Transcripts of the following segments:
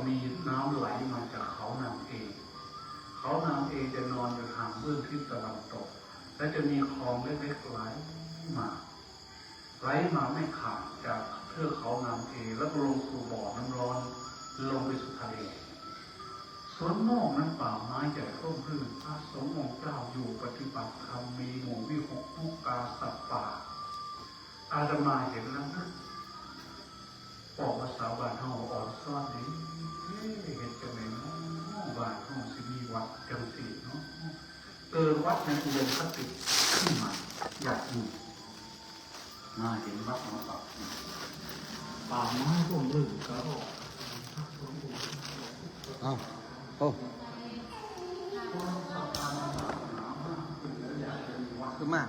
มีน้ำไหลมาจากเขานางเอเขานางเอจะนอนอยู่ทางเบื้องทิศตะวันตกและจะมีคลองเล็กๆไหลมาไม่ขาดจากเทือกเขานางเอแล้วลงสู่บ่อน้ำร้อนลงไปสู่ทะเลสวนนอกนั้นป่าไม้ใหญ่ร่มรื่นพระสงฆ์องค์เจ้าอยู่ปฏิบัติธรรมมีหมู่วิหกมุกกาสัตว์ป่าอาตมาเห็นแล้วนะบอกว่าสาวบ้านห้องอ่อนซ่อนนี้เห็นจะไม่น้องบ้านห้องสิมีวัดจังสีเนาะวัดในอุดมคติขึ้นมาอยากอยู่มาเห็นวัดมาป่าไม้ร่มรื่นก็โอ้คือมาก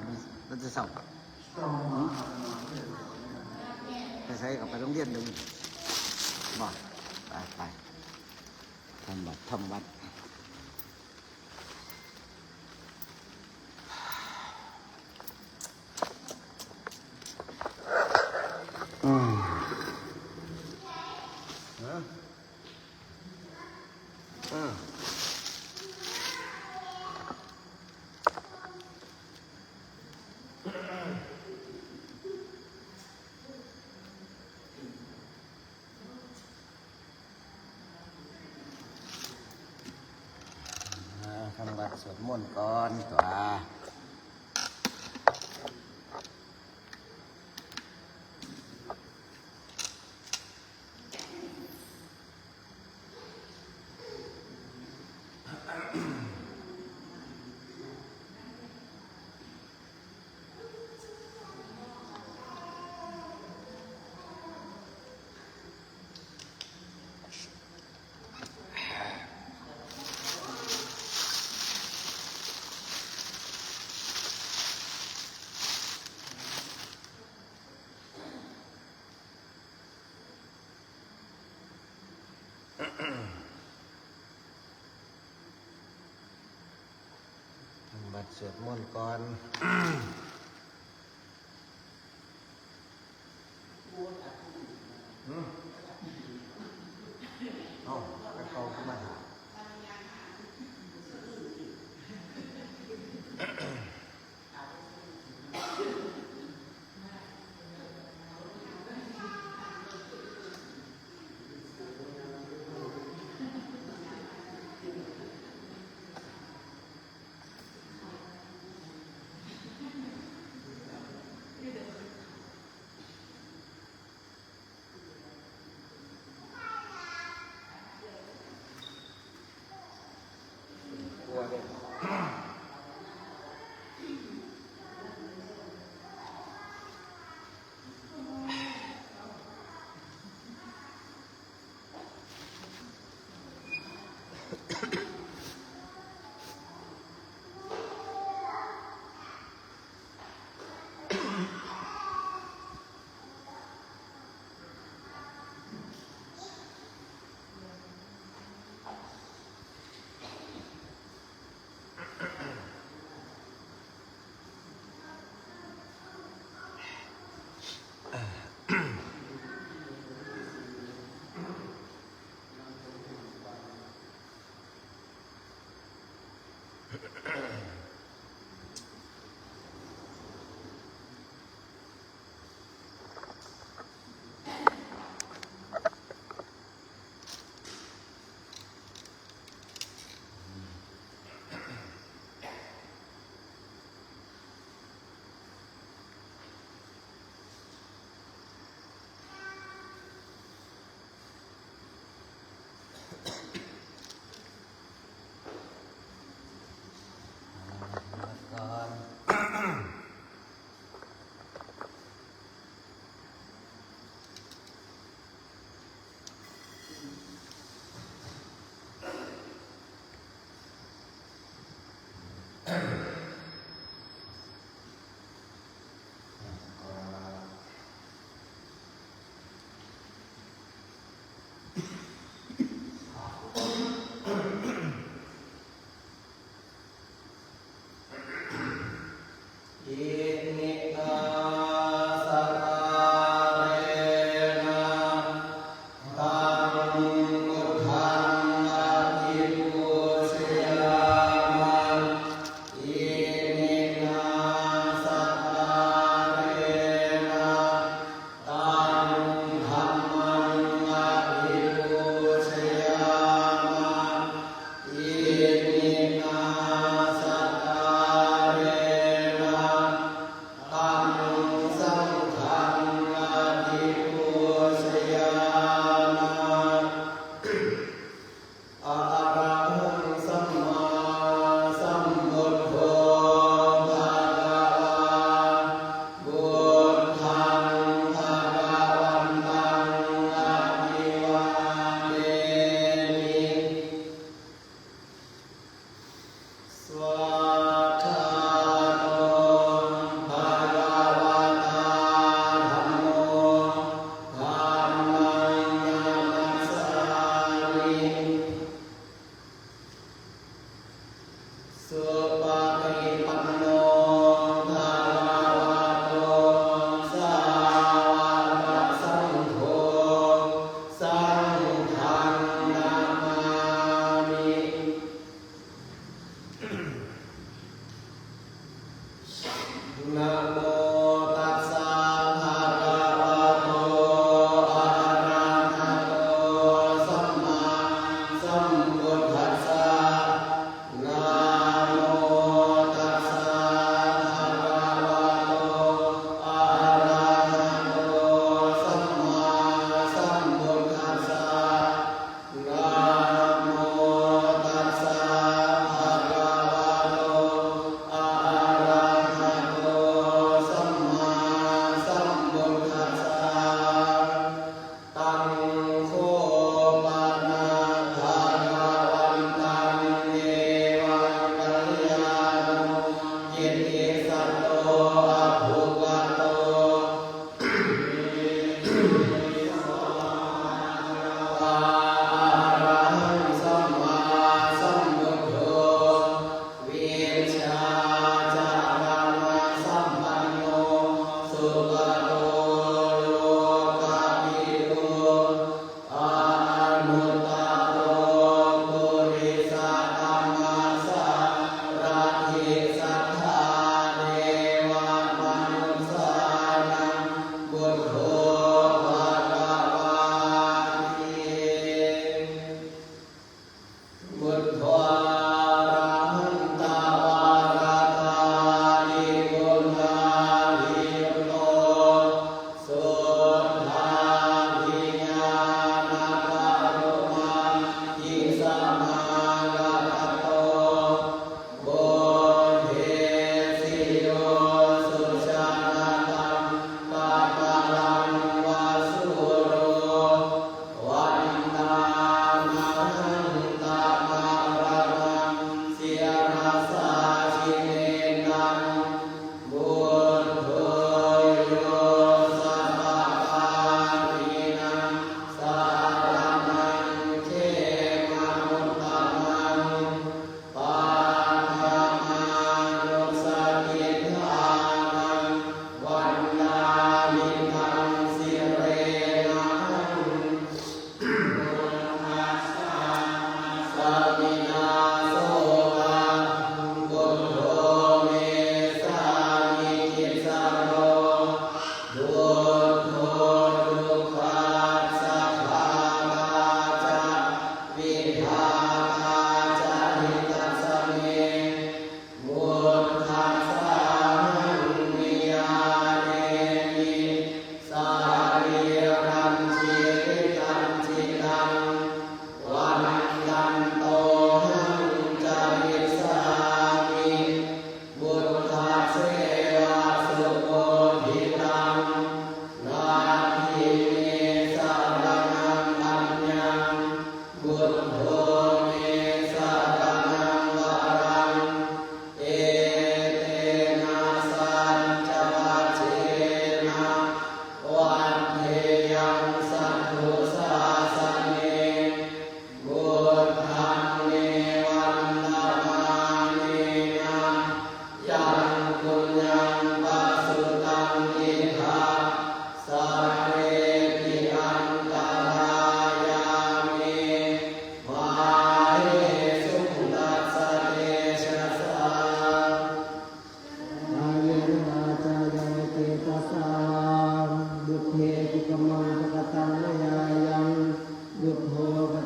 เราจะสอบไปใช้กับไปโรงเรียนหนึ่งบอกไปทำวัดทำวัดสวดมนต์ก่อนตัวบัดสวดมนต์ก่อนเอาไปเข้าขึ้นมา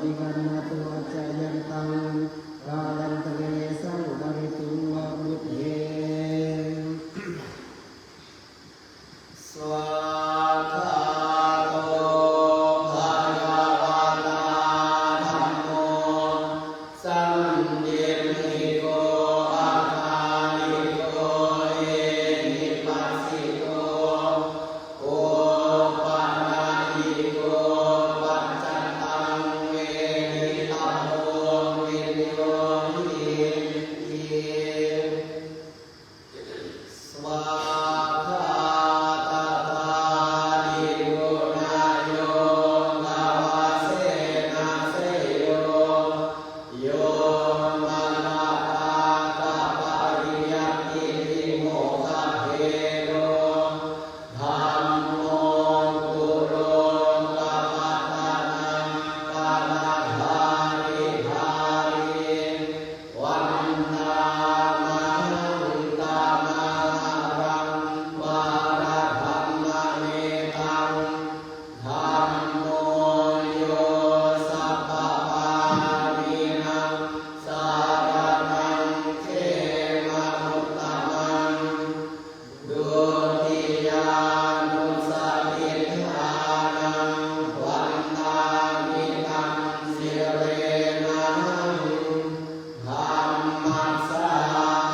ฏิกันนาตุอัจจยันตังกาลันตะเวสังบริตุงวะบุตเยสวาคาโตภะคะวะตาธัมโมสัมมิโกอะคาลิโกเอหิปัสสิโกโอปะนาทิโกปัจจันตังเวทิตาโมวินโยหิอิสวาคาตาตาดิโยนาโยกาวาเสนาเสโยโยมานาตากาปาริยัตติวิโมกขเทโรธัมโมกุโรกัปปะทานังปานาภาริภาริวันนามาหังตามารังวาระธัมมะเมตังธัมโมโยสัพพะปารินังสารนังเขมะมุตตมังดุติยานุสติฐานังวันนามิตังสิเรนังธัมมัสสะ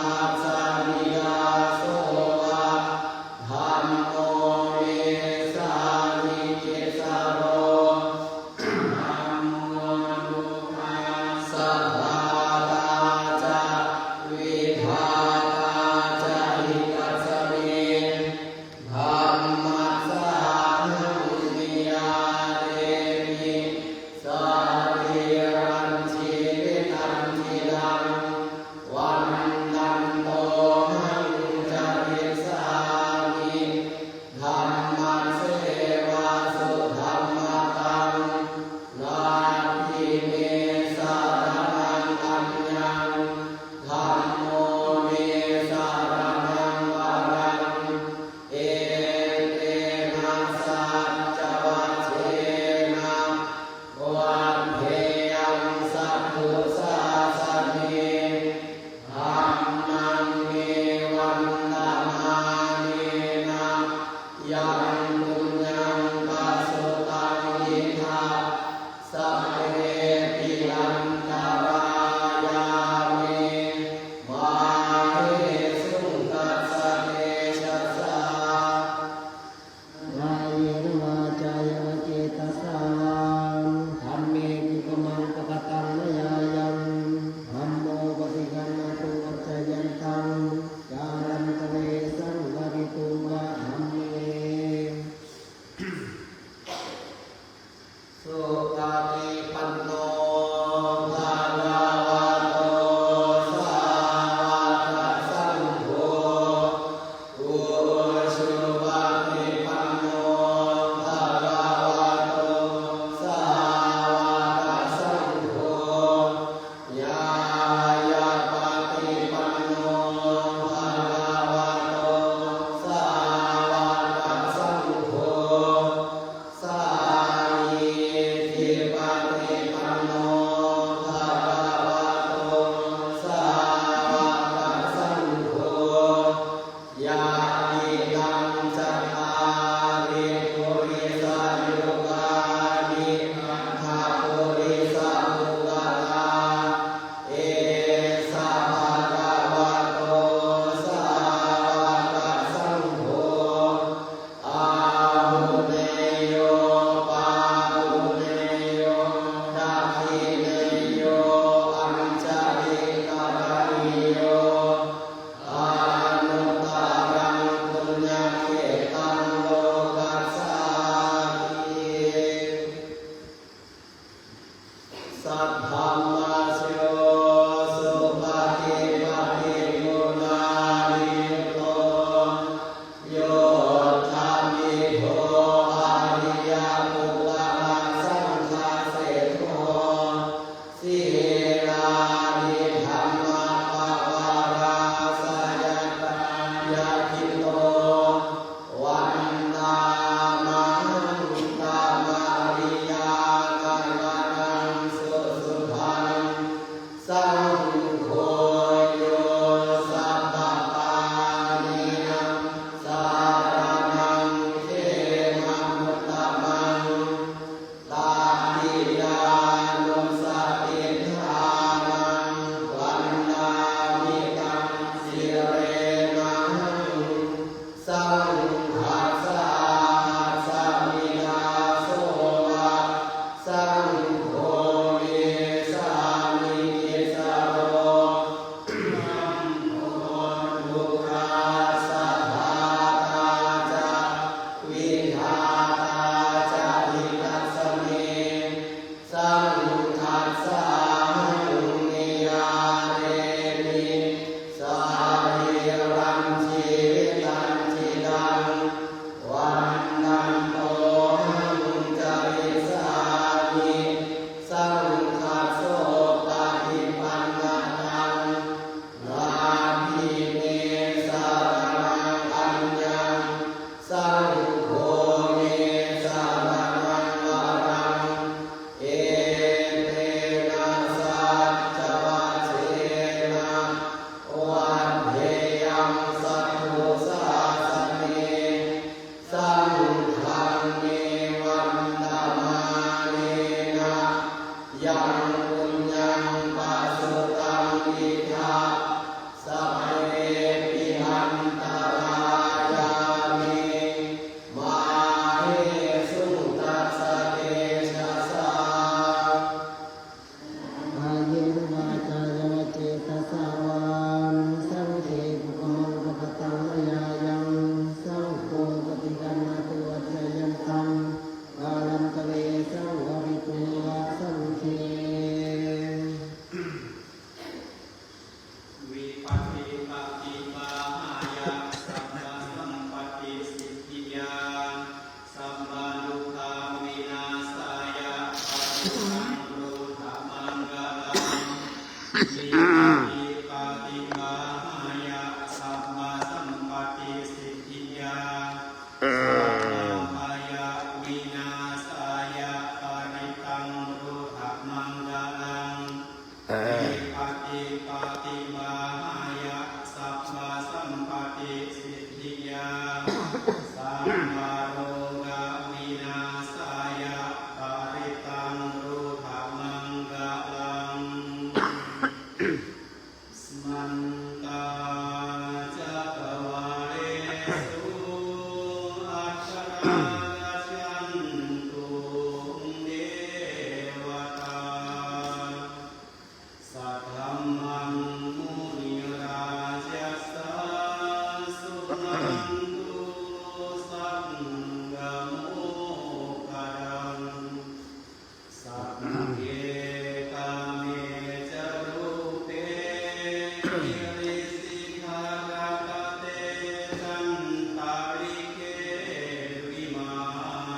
หัสสะนิยาโสวะธัมโมเมสานิจิสโรธัมโมนุภาสัพพาตาจาวิภาตาจาหิกัสสมิธัมมัสสะหังนิยาเตมิสาริรัญชีวิตันทิลังวันนันโตหังจาริสามิธัมมัสเสวาสุธัมมตังนาทิเมสารนังอัญญังธัมโมเมสารนังวรังเอเตนะสัจจวัชเชนะวันเทยังสัพพุสาสเนธัมมังเมวันตามาเนนะยังบุญยังปัสสุตังยิทาสัพเพปิลันตรายามิมาเหสุตัสสะเนชัสสะวายนวาจายวเจตสังธัมเมกิปมังปะกตังมยายังธัมโมปฏิกันนาตุอัจจยันตังกาลันตะเวสังวริตุวะธัมเมสุปฏิปันโนภะคะวะโตสาวกสังโฆอุชุปฏิปันโนภะคะวะโตสาวกสังโฆญาญาปฏิปันโนภะคะวะโตสาวกสังโฆสาลีทิปฏิปันโนภะคะวะโตสาวกสังโฆญาติกังจัตตาริปุริสายุกานิทัพปุริสามุกตาเอสะภะคะวะโตสาวกสังโฆอาหุเนโยปาหุเนโยนาทิเนโยอัญจาริกะริโยอานุตตรังปุญญเขตังโลกัสสาติ สัทธัมมาสโยสุปฏิปันโนนาริโตโยธามิโทอาริยปุตตะสังฆาเสโทสีลานิธัมมะปะวาราสยตายาคิโตวันนา มาหังตามาริยา กัลวานังสุ สานิยาเรนิสาริรังชีวิตังจิตังวันนันโตหังจาริสามิสังฆโสปะฏิปันนาตังนาทิเมสารนังอัญญังสังโฆเมสารนังวรังเอเตนะสัจจวัตเถนะวัฏเทยังสัทธุสาสเนสังฆังเมวันตมาเนนะยังปุญญังปัสสุตังอิทัปสัพเพปิหันตรายามิมาเหสุตัสสะเตชะสา อายุวาจายาวเจตสาวันสังเขปุกมังปะตังยายังสังโฆปฏิกันนาตัวเจยันตังกาลันตะเลสังวริตุวาสังเข วิปัสสิปฏิปาหายะสัมมาสัมปติสิทธิยาสัมมาลุกขาวินาศายะปฏิสังรุธามังกลังวิปัสสิปฏิปาหายะสัมมาสัมปติสิทธิยาสัมมาหายะวินาศายะปฏิสังรุธามังกลัง วิปัสสิปฏิปาหายะสัพพะสัมปติสิทธิยาสัมมาโรกะวินาศายะปริตังรูปมังกลังสมันตาจักวาเรสุอัคคาชันตุเดวตา สัทธัมมังมุนิราชสาสุนันตุสังฆโมคคังสัพเพกาเมจรูเปนิริสิขารตเตจันตาริเกวิมา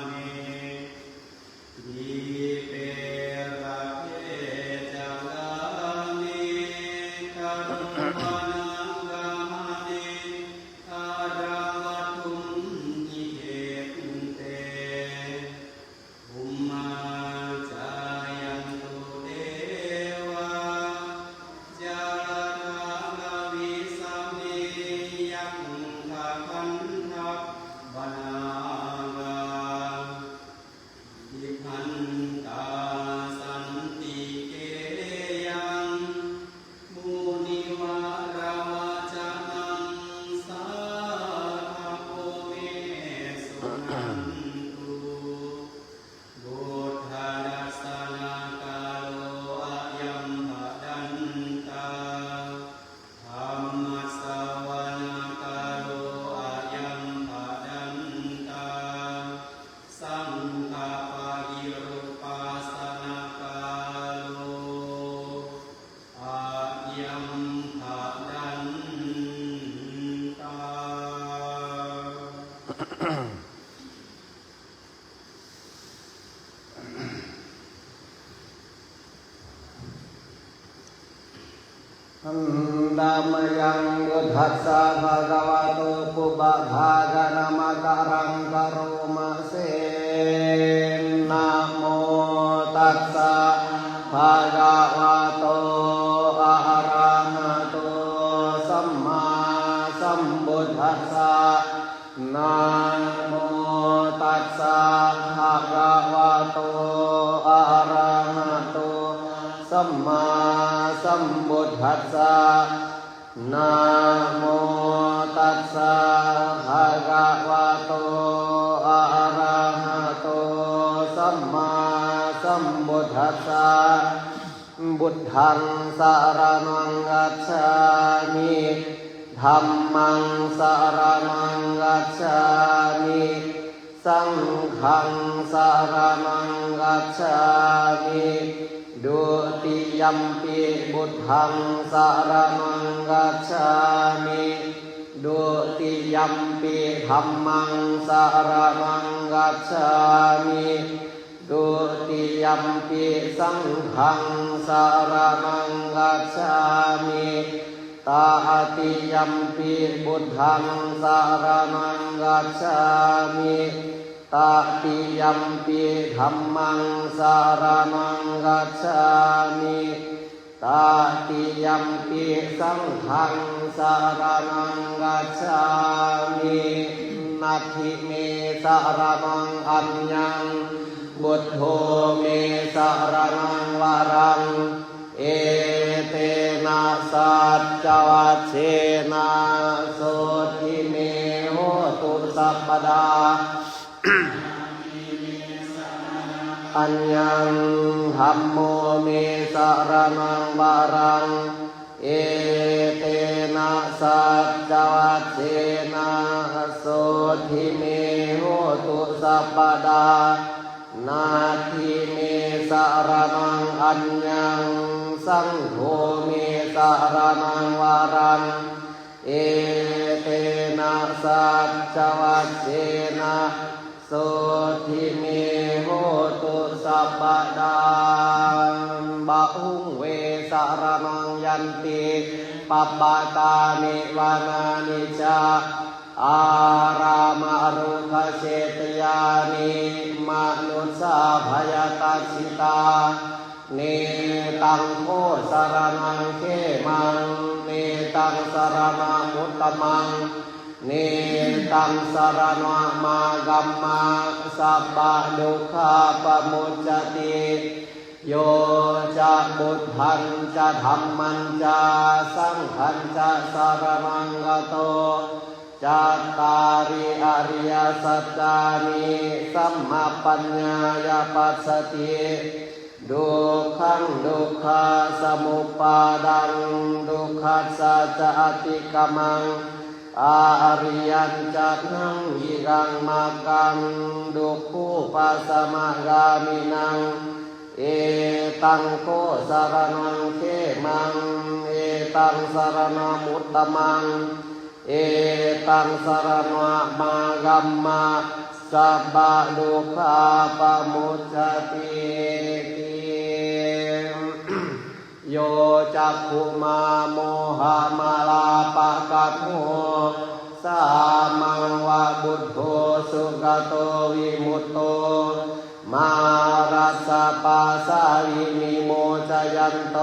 เน อิเประเกจังกานิกังวานังกามเนอาราวัตุนิเหตุเตภุมมาจายันตุเทวาจาราวิสัมเมยังทาคันทัพบานาลา ทิพันตาสันติเกยังมุนิวาราวาจานังสาธาโพเมสุนันตุบุทธาดัสสนากาโลอายัมหะดันตาธัมมัสสวานากาโลอายัมหะดันตา สังฆปาหิรุปัสสนากาโลอายัมหะดันตา อันดามยังยุทธัสสะภะคะวะโตปุบะภาคณามะกะรังกะโรมะเสนะโมตัสสะภะคะวะโตอะระหะโตสัมมาสัมพุทธัสสะนะโมตัสสะภะคะวะโตอะระหะโตสัมมาสัมพุทธัสสะนะโมตัสสะภะคะวะโตอะระหะโตสัมมาสัมพุทธัสสะบุตถังสารนังกัจฉามิธัมมังสารนังกัจฉามิสังฆังสารนังกัจฉามิดุ ยัมปิบุตถังสารนังกัจฉามิดุติยัมปิธัมมังสารนังกัจฉามิดุติยัมปิสังฆังสารนังกัจฉามิตาติยัมปิบุตถังสารนังกัจฉามิตติยัมปิธัมมังสารนังกัจฉามิตติยัมปิสังฆังสารนังกัจฉามินัตถิเมสารนังอัญญังบุตโธเมสารนังวรังเอเตนะสัจจวัชเชนะโสทิเมโหตุสัพพดาอัญญังธัมโมเมสารนังวรังเอเตนะสัจจวัชเชนะโสทิเมโหตุสัพพดานาทิเมสารนังอัญญังสังโฆเมสารนังวรังเอเตนะสัจจวัชเชนะโสทิเมโหตุสัพพดาบะหุงเวสารนังยันติปัปปะตานิวานานิจาอารามรุขเชตยานิมนุสาภยตัสสิตาเนตังโคสารนังเขมังเนตังสารนามุตตมังเนตังสารนามากัมมาสัพพะดุขาปมุจจติโยจะบุตถังจะธัมมัญจะสังฆัญจะสารนังกโตจัตตาริอริยสัจจานิสัมมาปัญญายปัสสติดุขังดุขาสมุปปาดังดุขัสสะจะอติกมังอาริยัญจะนังยิรังมากังดุขุปัสสะมะกามินังเอตังโคสารนังเขมังเอตังสารนามุตตมังเอตังสารนามากัมมาสัพพะดุขาปมุจจติโยจักขุมาโมหะมาลาปะกัตโหสามังวะบุตโธสุขโตวิมุตโตมารัสสะปัสสะวินิโมจยันโต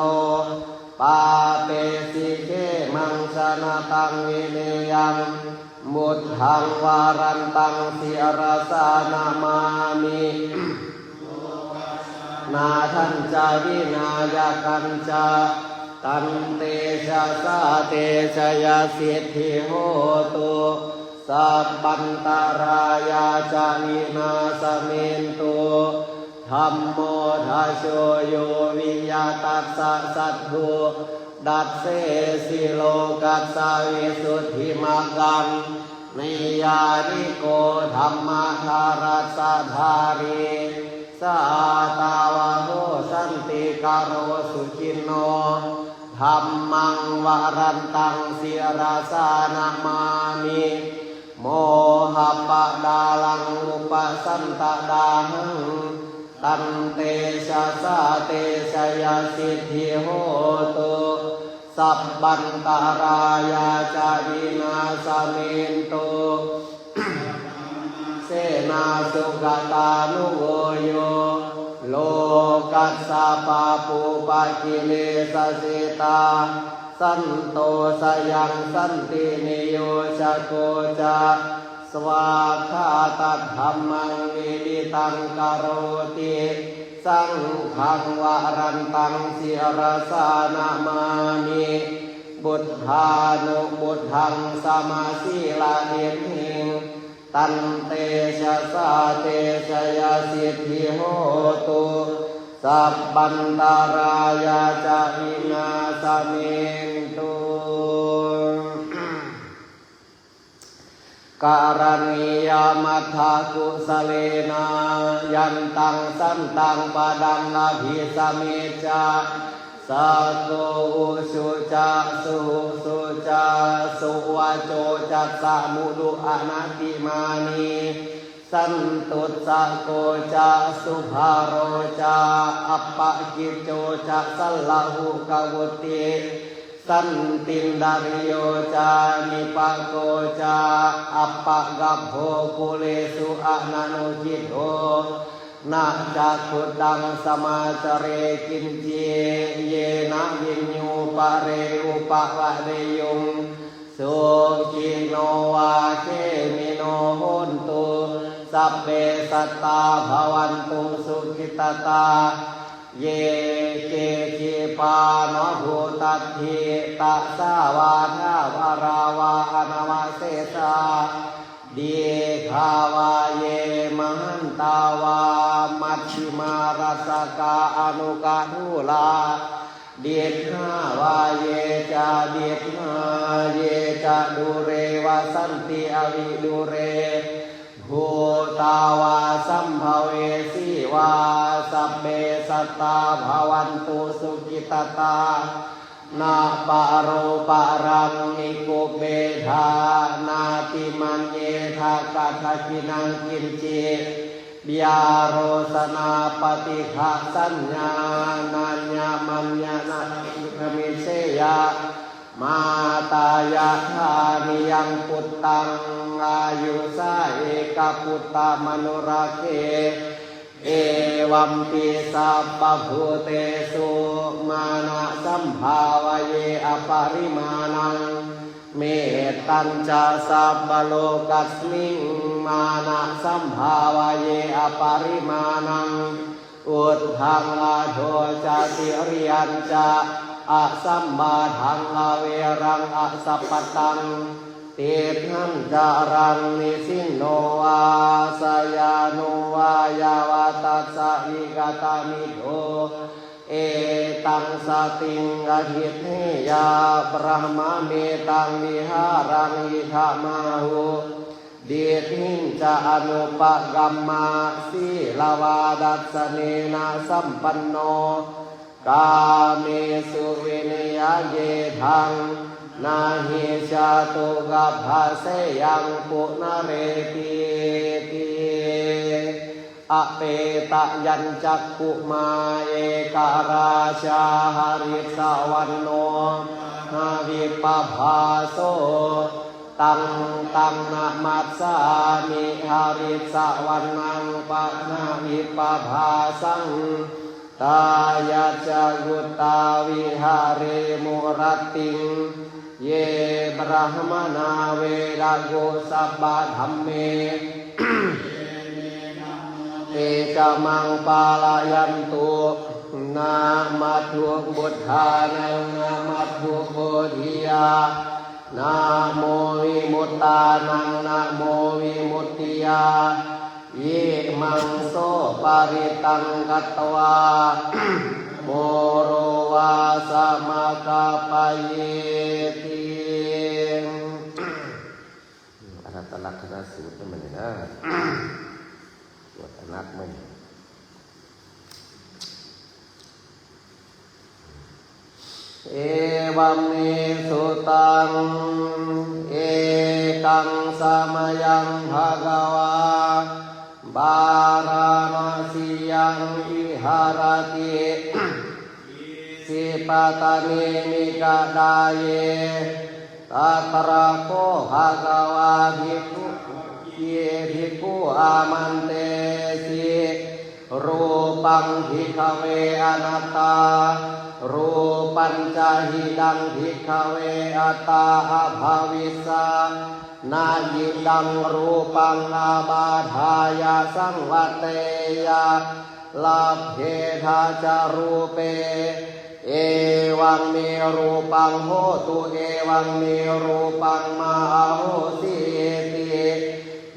ปาเตสิเขมังสนะตังวิเนยังมุตถังวารันตังสิรสานามามินาทันจาวินายกัญจาตันเตชะสาเตชะยาสิทธิโหตุสัพพันตารายาจาวินาสเมนตุธัมโมทัสโชโยวิยาตัสสะสัทธุดัสเสสิโลกัสสะวิสุทธิมังกังนิยานิโกธัมมาธารัสสะธารีสาตาวะโหสันติกาโรสุจินโนธัมมังวรันตังสิราสานามามิโมหะปะดาลังอุปสันตดาหังตันเตชะสาเตชะยาสิทธิโหตุสัพพันตารายาจาวินาสเมนตุเสนาสุขตานุโวโยโลกัสสะปะปุปะกิเลสสิตาสันโตสยังสันตินิโยชโกจะสวาคาตัธรรมังวิดิตังกโรติสังฆังวรันตังสิรสานามามิบุตธานุบุตถังสมาสีลานิหิงตันเตชะสาเตชะยาสิทธิโหตุสัพพันตารายาจาวินาสเมนตุการณียมัทธากุสเลนายันตังสันตังปะดังอภิสเมจา สักโกอุสุจะสุสุจะสุวาโจจัสสะมุดุอนาติมานีสันตุสักโกจะสุภาโรจะอัปปะกิจโจจะสัลลหุกวุติสันตินดาริโยจานิปะโกจาอัปปะกัปโภคุเลสุอะนานุจิตโตนาจักขุดังสมาจเรกินเจเยนะวิญญูปะเรอุปะวะเรยุงสุขิโนวาเคมิโนโหนตุสัพเพสัตตาภวันตุสุขิตตาเยเกจิปานภูตัตถิตัสสาวาทาวาราวาอนาวาเสสาดีขาวาเยมหันตาวามัชฌิมารัสกาอนุกาทุลาเดียดหาวาเยจาเดียดหาเยจาดูเรวาสันติอวิดูเรภูตาวาสัมภเวสีวาสัพเพสัตตาภวันตุสุขิตตานาปะโรปะรังนิโกเบธานาติมันเยธากัทกินังกินจิบิยาโรสนาปฏิฆะสัญญานัญญมัญญานาคมิเสยะมาตายาธานิยังปุตตังอายุสาเอกปุตตมนุราเคเอวัมปิสัพพภูเตสุมานะสัมภาวเยอปริมาณังเมตตัญจะสัพพโลกัสมิงมานะสัมภาวเยอปริมาณังอุทธังอาโทจติริยัญจะอะสัมมาทังอเวรังอะสัพพตังเตทังจารังนิสินโนวาสยานุวายาวาตัสสะวิกตามิโทเอตังสติงอธิเทยาบรหมเมตังวิหารังอิทามาหุเดียทิงจะอนุปกัมมาสีลาวาดัสเนนะสัมปันโนกาเมสุวินยเยทังนาหิชาตุกัพพะเสยังปุณเรติติอเปตะยัญจักขุมาเอกราชาหริสวันโนหาวิปภาโสตังตังนะมัสสามิหริสวันนังปะนาวิปภาสังตายาจกุตาวิหาเรมุรติงเยบรหมนาเวราโกสัพพะธัมเมเอจามังปาลายันตุนามัทถุบุทธานังนามัทถุโพธิยานะโมวิมุตตานังนะโมวิมุตติยาเยมังโสปาริตังกัตตวาโมโรวาสมกาปะเยติอนัตตลักษณสูตรนั่นมันนะตรวจอนัตมันเอวัมเมสุตังเอกังสมยังภะคะวาบาราณสียังวิหารติสิปตานิมิกาดาเยตัตระโคภะคะวาภิกขุเยภิกขุอามันเตสิรูปังภิกขเวอนัตตารูปัญจหิดังภิกขเวอัตตาอภาวิสานายิดังรูปังอาบาทายาสังวัตเตยาลาเพทาจารูเปเอวังเมรูปังโหตุเอวังเมรูปังมาโหสิติ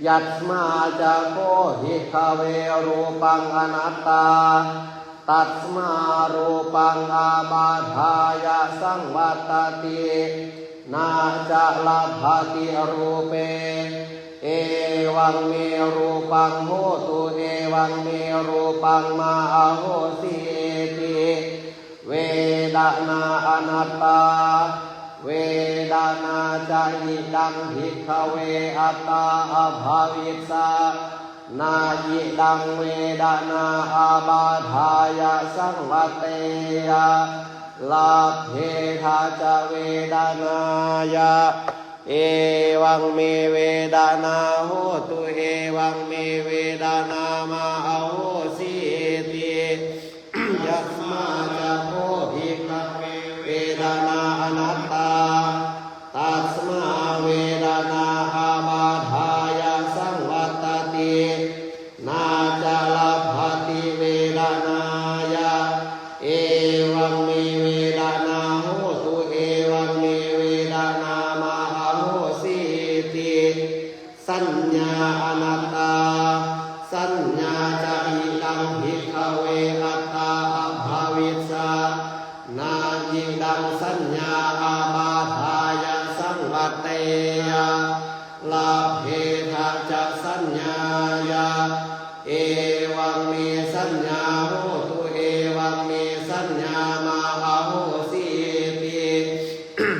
ยัตมาจะโคหิขเวรูปังอนัตตาตัสมารูปังอาบาทายาสังวัตตินาจะลาภติรูเปเอวังเมรูปังโหตุเอวังเมรูปังมาโหสิติเว ดานาอนัตตาเวดานาจะหิดังภิกขเวอัตตาอภาวิสสานายิดังเวดานาอาบาทายะสังวัตเตยะลาเพทาจะเวดานายะเอวังเมเวดานาโหตุเอวังเมเวดานามาโหสิติยัสมาจะโพภิกขเวดานาอนัตตาตัสมาเวดานาอาบาทายะสังวัตตินาจาลภติเวดานายะเอวังเมเวดานาโหตุเอวังเมเวดานามาโหสิติสัญญาอนัตตาสัญญาจะอิดังภิกขเวอัตตาอภาวิสสานายิดังสัญญาอาบาทายะสังวัตเตยะลาเพทะจะสัญญายะเอวังเมสัญญาโหตุเอวังเมสัญญามาโหสิติ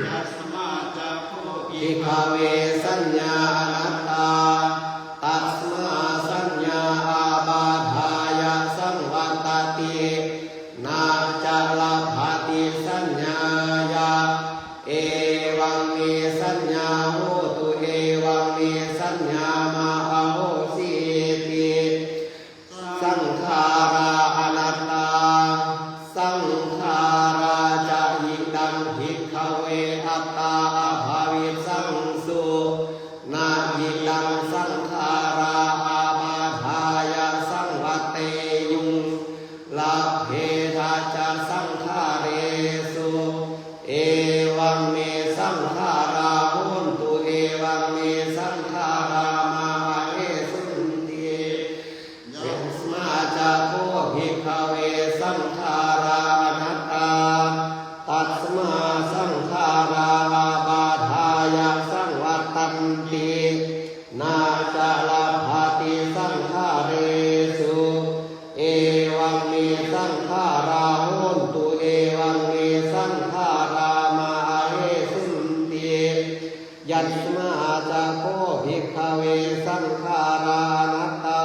ยัสมาจะโพภิกขเวสัญญาอนัตตาตัสมาสัญญาอาบาทายะสังวัตตินาจาลภติสัญญายะเอวังเมสัญญาโหตุเอวังเมสัญญามาโหสิติสังขาราอนัตตาสังขาราจะหิดังภิกขเวอัตตาอภาวิสังสุนาหิดังสังขาราอาบาทายะสังวัตเตยุงลาเพทาจะสังขาเรสุเอวังเมสังขาราหุนตุเอวังเมสังขารามาเอสุนติยัสมาจะโพภิกขเวสังขาราอนัตตาตัสมาสังขาราอาบาทายะสังวัตตันตินาจาลภติสังขาเรสุเอวังเมสังขาราหุนตุเอวังเมสังขารามาเอสุนติยัสมาจะโพภิกขเวสังขารานัตตา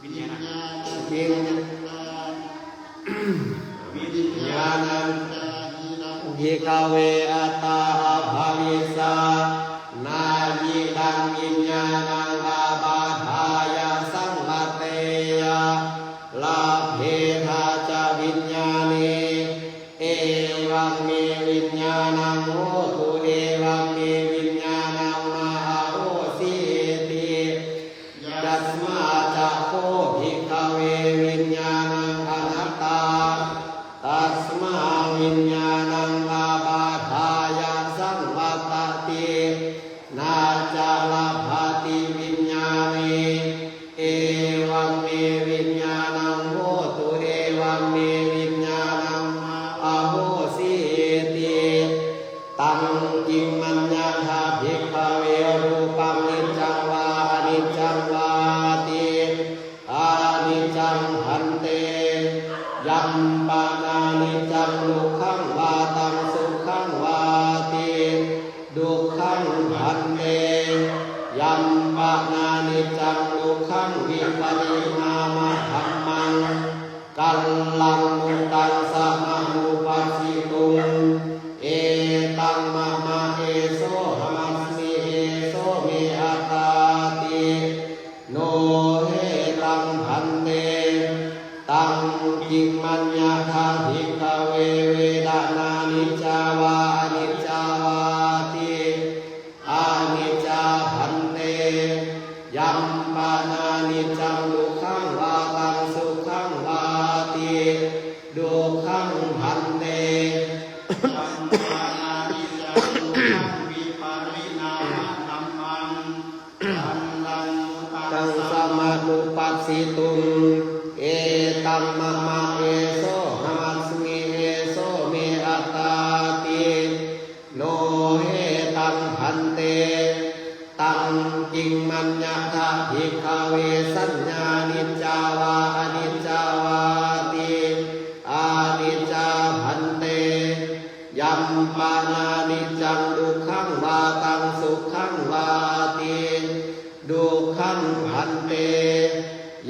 วิญญาณังภิกขเวอัตตาอภาวิสสานายิดังวิญญาณังอาบาทายะสังวัตเตยะลาเพทาจะวิญญาณีเอวังเมวิญญาณังโหตุเอวังเมวิญญาณังมาโหสิติยัสมาจะโพภิกขเววิญญาณังอนัตตาตัสมาวิญญาณังอาบาทายะสังวัตตินาจาลภติวิญญาณีเอวังเมวิญญาณังโหตุเอวังเมวิญญาณังโหสิติตังกิมมัญญาภาภิกขเวรูปังนิจจังวาอนิจจังวาติอานิจจังหันเตยัมปานานิจจังดุขังวาตังสุขังวาติดุขังหันเตยัมปานานิจจังดุขังวิปริณามะธัมมังกัลลังมุตตังสมานุปัสสิตุงเอตังมะมะเอโสหมัสมิเอโสเมอัตตาติโนเฮตังพันเตตังกิมมัญญาภาภิกขเวเวดานานิจจาวานิจจาวาติอานิจจาพันเตยัมปานานิจจังดุขังวาตังสุขังวาติดุขังพันเตสัมปานานิจจังดุขังวิปาริณามะธัมมังกัลลังมุตตั ตั ง ง ส สมานุปัสสิตุงเอตัมมะมะเอโสหมัสมิเอโสเมอัตตาติโนเฮตังพันเตตังกิงมัญญาภาภิกขเวสัญญานิจจาวาอนิจจาวาติอานิจจาพันเต ยัมปานานิจังดุขังวาตังสุขังวาติดุขังพันเต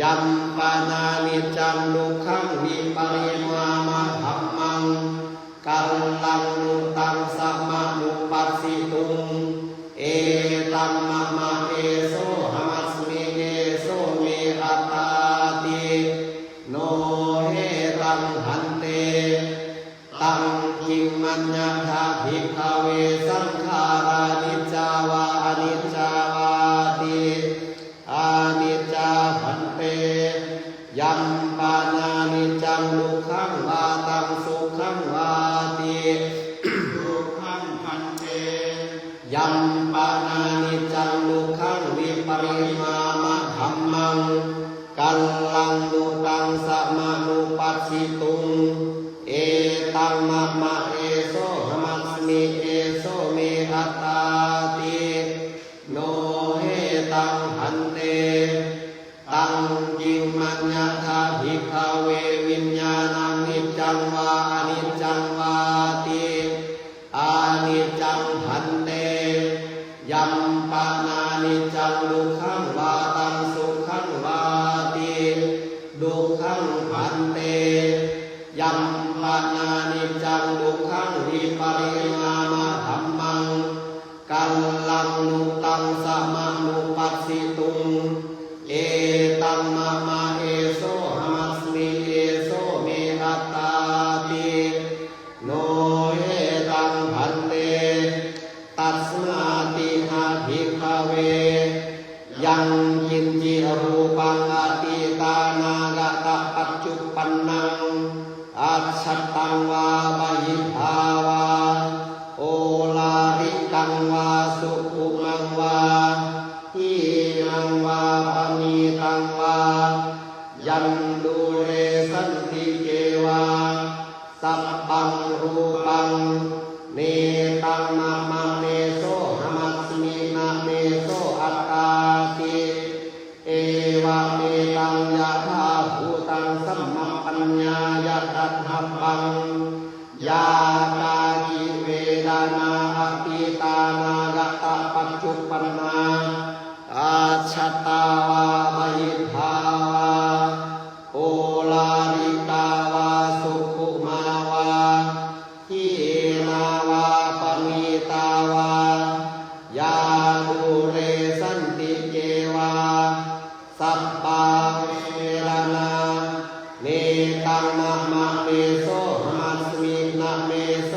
ยัมปานานิจังดุขังวิปริมามะธัมมังกัลลังนุตังสัมมานุปัสสิตุงเอตัมมะมะเอโสหมัสมิเอโสเมอัตตาติโนเฮตังหันเตตังกิมมัญญาทาภิกขเวสังขารานิจจาวาอนิจจาวาติอานิจจาพันเตยัมปานานิจังดุขังวาตังสุขังวาติดุขังพันเตยัมปานานิจังดุขังวิปริมามะธัมมังกัลลังดุตังสัมมานุปัสสิตุงเอตัมมะมะเอโสหมัสมิเอโสเมอัตตาติโนเฮตังหันเตตังกิมมัญญาทาภิกขเววิญญาณังนิจจังวาอนิจจังวาติอานิจจังหันเตยัมปานานิจังดุขังวาตังสุขังวาติดุขังพันเตยัมปานานิจังดุขังวิปริมามะธัมมังกัลลังนุตังสัมมานุปัสสิตุงเอตัมมะมะเอโสหมัสมิเอโสเมอัตตาติโนเฮตังพันเตตัสมาติอาภิกขเวยังยินจิรูปังอติตานากตปัจจุปันนังอัจฉตังวาบาหิภาวาโอลาริกังวาสุขุมังวาหินังวาปณีตังวายันดูเรสันติเกวาสัพพังรูปังเนตังมะมะเนโสหมัสมินะเนโสอัตตาติเอวะเมตังยะธาภูตังสัมมาปัญญายะตัทธัมมังยากาจิเวดานาอติตานากตปัจจุปันนาอาชัตตาวาบหิทาวาโอลาริกาวาสุขุมาวาหินาวาปณีตาวายาดูเรสันติเกวาสัพพาเวรนาเนตังมะมะเมโสหมัสมินะเมโส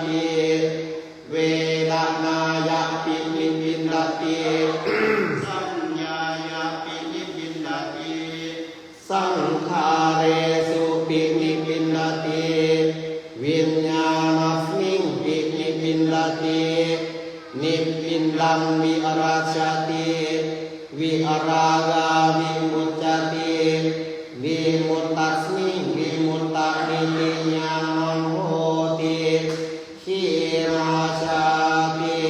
ติเวทนายะปินิพินดาติสัญญายะปินิพินดาติสังขาเรสุปินิพินดาติวิญญาณัสมิงปินิพินดาตินิพินดังวิอราชติวิอรากาวิมุจจติวิมุตตัสมิงวิมุตตานิติญาณังโหติขีนาชาติ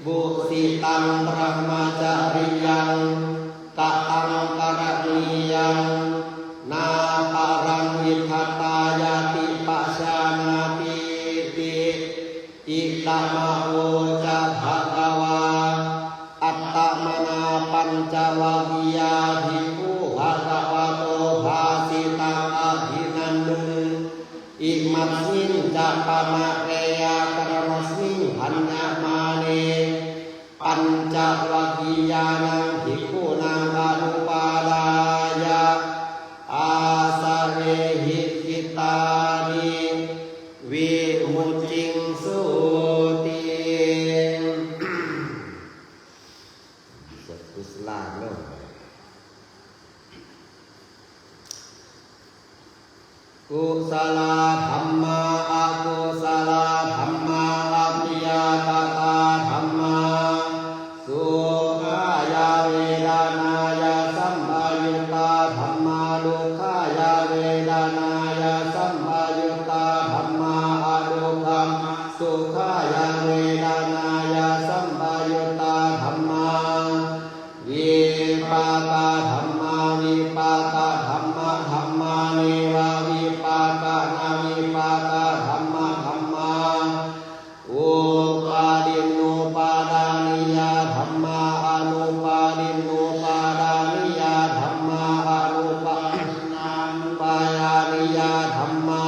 บุสิตังพระมจาริยังกะตังกรณียังนาปารังวิทัตตายาติปัสสานาติติอิตามะโวจะภะคะวาอัตตมนาปัญจวัคคียาภิกขุภะคะวะโตภาสิตังอภินันตุอิมัสมินจะปะมะเรยากรมัสมิงพันญามาเนปัญจวัคคียานังภิกขุนังอนุปาลายะอาสะเรหิจิตานิวิมุตติงสุติกุศลาโลกกุศลธัมมาอกุศลธัมมาอภิยาตตาธัมมาสุขายาเวดานายาสัมปายุตตาธัมมาดุขายาเวดานายาสัมปายุตตาธัมมาอดุขัมสุขายาเวดานายาสัมปายุตตาธัมมาวิปากธัมมาวิปากธัมมาธัมมาเนวะวิปากนาวิปากธัมมาธัมมาอุปาดินนุปาดานิยาธัมมาอนุปาดินนุปาดานิยาธัมมาอนุปานานุปายานิยาธัมมา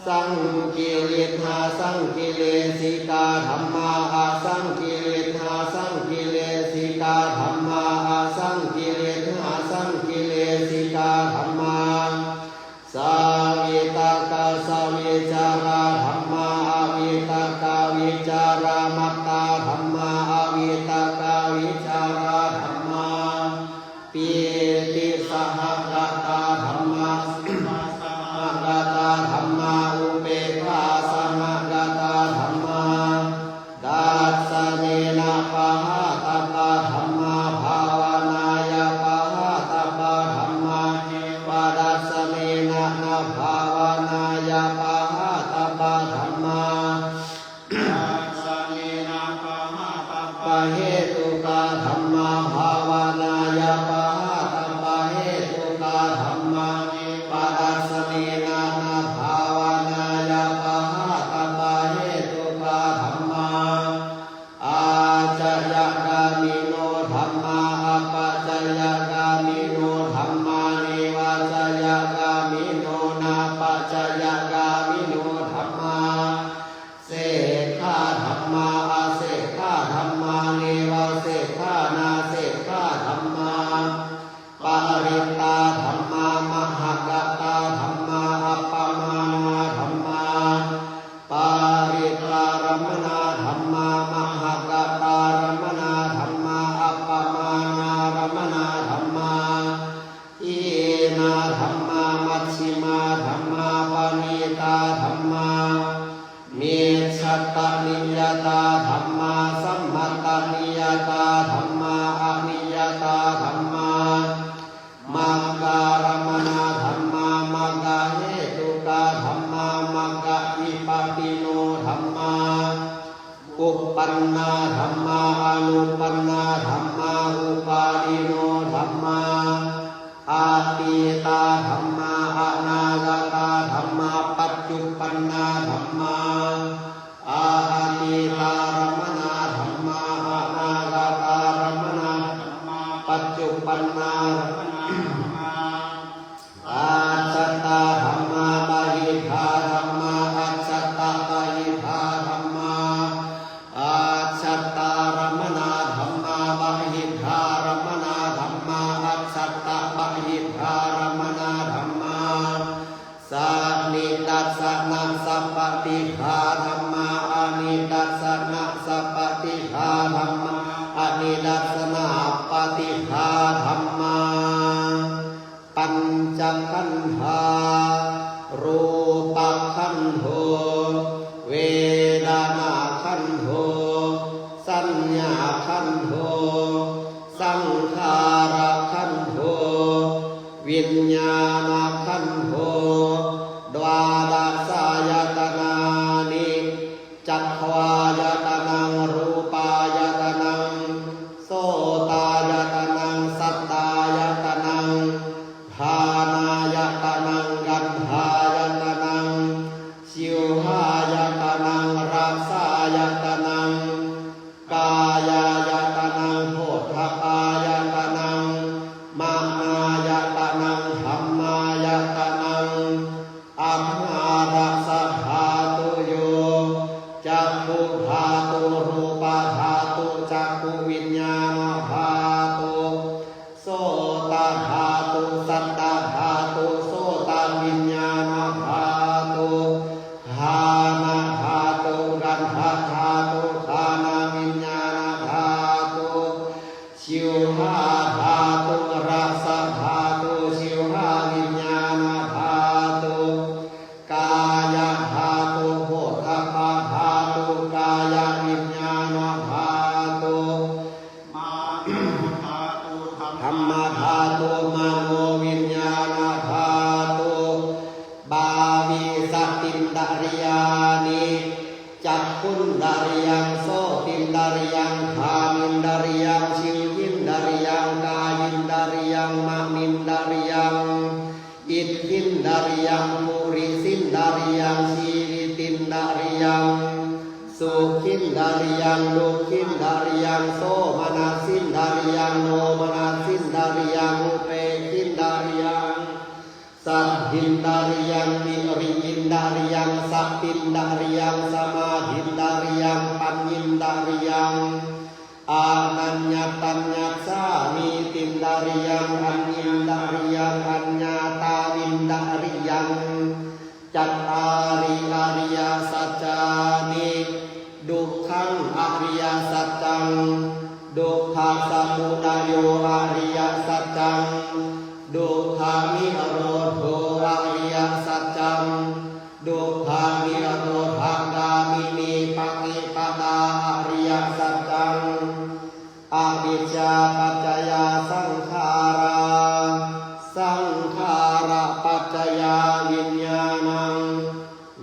สังกิริธาสังกิเลสิกาธัมมาอาสังกิริธาสังกิเลสิกาธัมมาอาสังกิริธาสังกิเลสิกาธัมมาสาวิตากาสาวิจาราธัมมาอาวิตากาวิจารามัตตาธัมมาอาวิตากาวิจาราธัมมาปีติสหกตาธัมมาสหกตาธัมมาอุเปกขาสหกตาธัมมาดัสสะเนนะปะหะตปะธัมมาภาวนายะปะหะตปะธัมมาปะดัสสะเนนะนะภาวนายะปะหะตปะธัมมาดัสสะเนนะปะหะตปะเหตุกะธัมมาภาวนายะปะหะตปะเหตุกะธัมมาปะดัสสะเนนะนะภาวนายะปะหะตปะเหตุกะธัมมาอาจยกามิโนธัมมาอปัจจยกามิโนธัมมาเนวะจยกามิโนนาปัจจยกามิโนธัมมาเสกขาธัมมาอาเสกขาธัมมาเนวะเสกขานาเสกขาธัมมาปาริตาธัมมามหกตาธัมมาอัปปมานาธัมมาปาริตารมนาธัมมามหกตารมนาธัมมาอัปปมานารมนาธัมมาอีนาธัมมามัชฌิมาธัมมาปณิตาธัมมาเมชัตตนิยตาธัมมาสัมมัตตนิยตาธัมมาอนิยตาธัมมามังการมนาธัมมามังกะเหตุกะธัมมามังกะวิปัสสิโนธัมมาอุปปันนาธัมมาอนุปันนาธัมมาอุปาดิโนธัมมาอาติตาธัมมาอนาคตาธัมมาปัจจุปันนาธัมมาอาติตารมนาธัมมาอนาคตารมนาธัมมาปัจจุปันนาธัมมาอาจัตตาธัมมาปะหิทาธัมมาอาจัตตาปะหิทาธัมมาอาจัตตารมนาธัมมาปะหิทารมนาธัมมาอาจัตตาปะหิทารมนาธัมมาสานิตัสสะนังสัพพติ ฆาธัมมาอานิดัสสนะสัพปฏิฆาธัมมาอานิดัสสนะปฏิฆาธัมมาปัญจขันธารูปขันโธเวทนาขันโธสัญญาขันโธสังขารขันโธวิญญาณขันโธดวาดาสายตนานิจักขวายตนังรูปายตนังโสตายตนังสัทธายตนังธานายตนังกันธายตนังชิวหายตนังรักษายตนังกายายตนังโพธพายตนังมานายตนังธัมมายตนังอัมหารักษาธาตุโยจักขุธาตุรูปธาตุจักขุวิญญาณธาตุโสตธาตุสัทธาธาตุโสตวิญญาณธาตุธานาธาตุกันธาธาตุธานาวิญญาณธาตุชิวหาธาตุรัสสะธาตุชิวหาวิญญาณธาตุกายธาตุโภคภะธาตุกายวิญญาณธาตุมาโนธาตุธรร ธรร ม มธาตุมโนวิญญาณธาตุบาวิสัตตินดาริยานิจักขุนดาริยังโสตินดาริยังคามินดาริยังชิวินดาริยังกายินดาริยังมะนินดาริยังอิทธินดาริยังปุริสินดาริยังชีวิตินดาริยังสุขินดาริยังดุขินดาริยังโสมนัสสินดาริยังโนมนัสสินดาริยังอุเปกินดาริยังสัทธินดาริยังนิริยินดาริยังสัพพินดาริยังสมาธินดาริยังปัญญินดาริยังอานัญญตัญญสามีตินดาริยังอัญญินดาริยังอัญญาตาวินดาริยังจัตตาริอริยสัจจานิดุขังอริยสัจจังดุขังสมุทัยโยอริยสัจจังดุขังนิโรธโธอริยสัจจังดุขังนิโรธกามินีปฏิปดาอริยสัจจังอวิชชาปัจจยาสังขาราสังขาระปัจจยาวิญญาณัง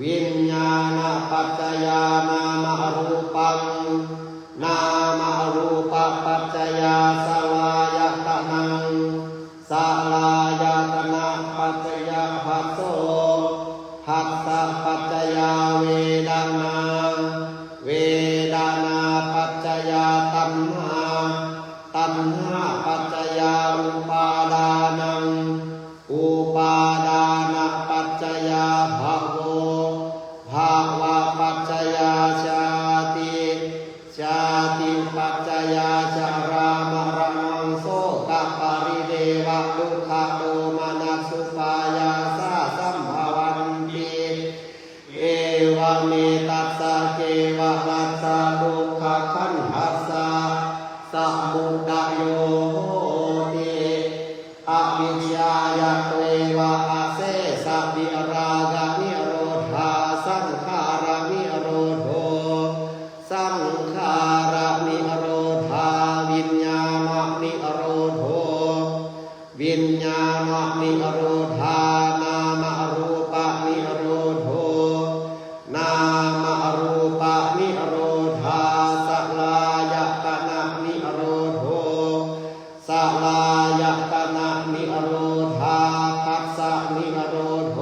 วิญญาณปัจจยานามรูปังนามรูปปัจจยาสลายตนังสลายตนะปัจจยาภัสโสภัสสะปัจจยาเวดนาเวดนาปัจจยาตัณหาตัณหาปัจจยาอุปาดานังอุปาดานะปัจจยาภโวภาวะปัจจยาชาติชาติปัจจยาชรามรณังโสกปริเดวะทุกขโทมนัสสุปายาสาสัมภวันติเอวเมตัสสะเกวะรัสสะทุกขขันธัสสะสัมมุทัยโยโหติอวิชชายะเตวะอาเสสะวิราคะนิโรธาสังขาระนิโรโธสังขาระนิโรธาวิญญาณนิโรโธวิญญาณนิโรธานามรูปนิโรโธนามรูปนิโรธาสลายตนะนิโรโธสลายตนะนิโรธาภัสสะนิโรโธ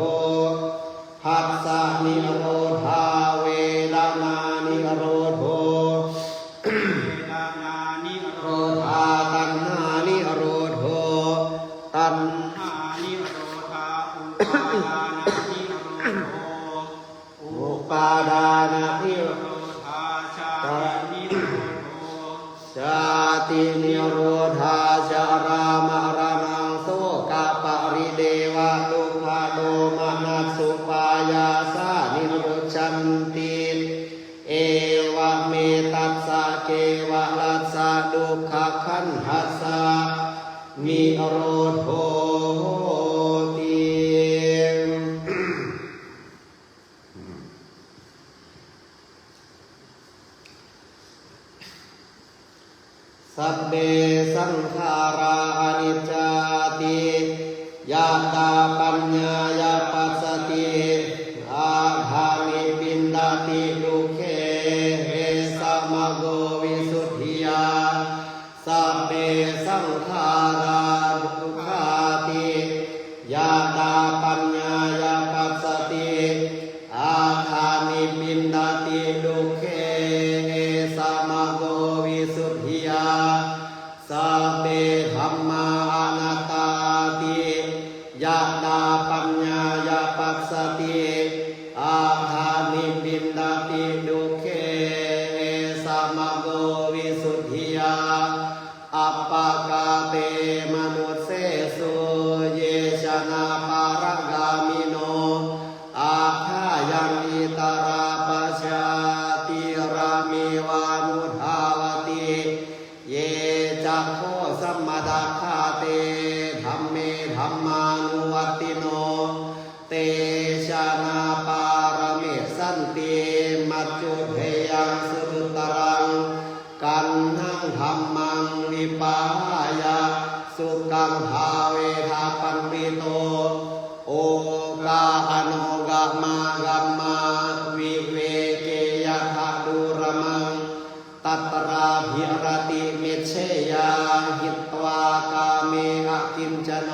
ภัสสะนิโรธาเวดนานิโรโธ เวทนานิโร โรธาตัณหานิโรโธตัณ หานิโรธาอุปาดานานิโรโธ อุปาดานะนิโร โรธาชาตินิโรโธ ชาตินิโรธาชรามรณังโสกปริเดวะทุกขโทมนัสสุปายาสานิโรชันติ เอวะเมตัสสะเกวะลัสสะดุขะขันธัสสะนิโรธโหติสัพเพสังขาราอนิจจาติยาตาปัญญายาปัสสติอาภามิปินดาติดุเขเอสัมโกวิสุทธิยาสัพเพสังขาราทุกขาติยาตาปัญญายาปัสสติอาภามิปินดาติดุเขเอสัมโกวิสุทธิยาสัพเพธัมมาอนัตตาติยะตาปัญญายาปัสสติอาภามิปินดาติดุเขเอสัมโกวิสุทธิยาอัปปกาเตมนุสเสสุเยชนะปารกามิโนอาคายันอิตราปัชชาติรามิวามุทาวติเยจักโคสัมมาดาคาเตธัมเมธัมมานุวัตติโนเตชะนาปารมิสันติมัจจุเทยังสุรุตรังกันนังธัมมังวิปายะสุกังภาเวทาปันติโตโอกาอโนกามะกัมมาวิเวเกยะทะดุรมังตัตราภิรติมิเชยาหิตวากาเมอะกินจโน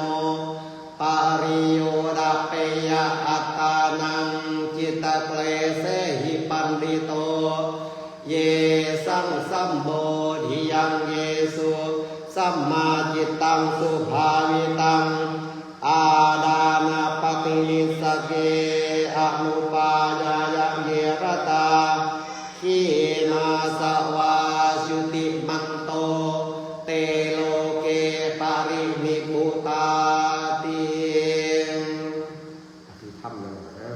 ปาริโยดาเปยะอัตตานังจิตเกลเสหิปันติโตเยสังสัมโบธิยังเยสุสัมมาจิตตังสุภาวิตังอาดานาปฏิลิสเกอนุปายายะเยรตาขีนาสวาชุติมันโตเตโลเกปารินิพุตาติอธิธรรมเลยนะ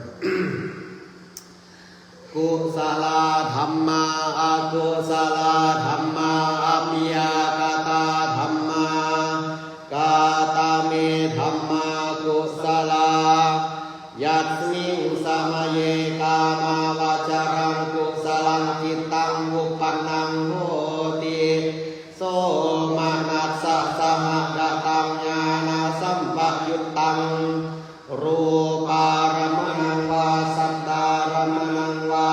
กุศลธัมมาอกุศลธัมมาอภิยากตาธัมมากาตาเมธัมมากุศลยัตมิงสมเยกามาวาจารังกุศลังจิตตังอุปนังโหติโสมานัสสะสหกตังญาณสัมปยุตตังรูปารมณังวาสัตตารมณังวา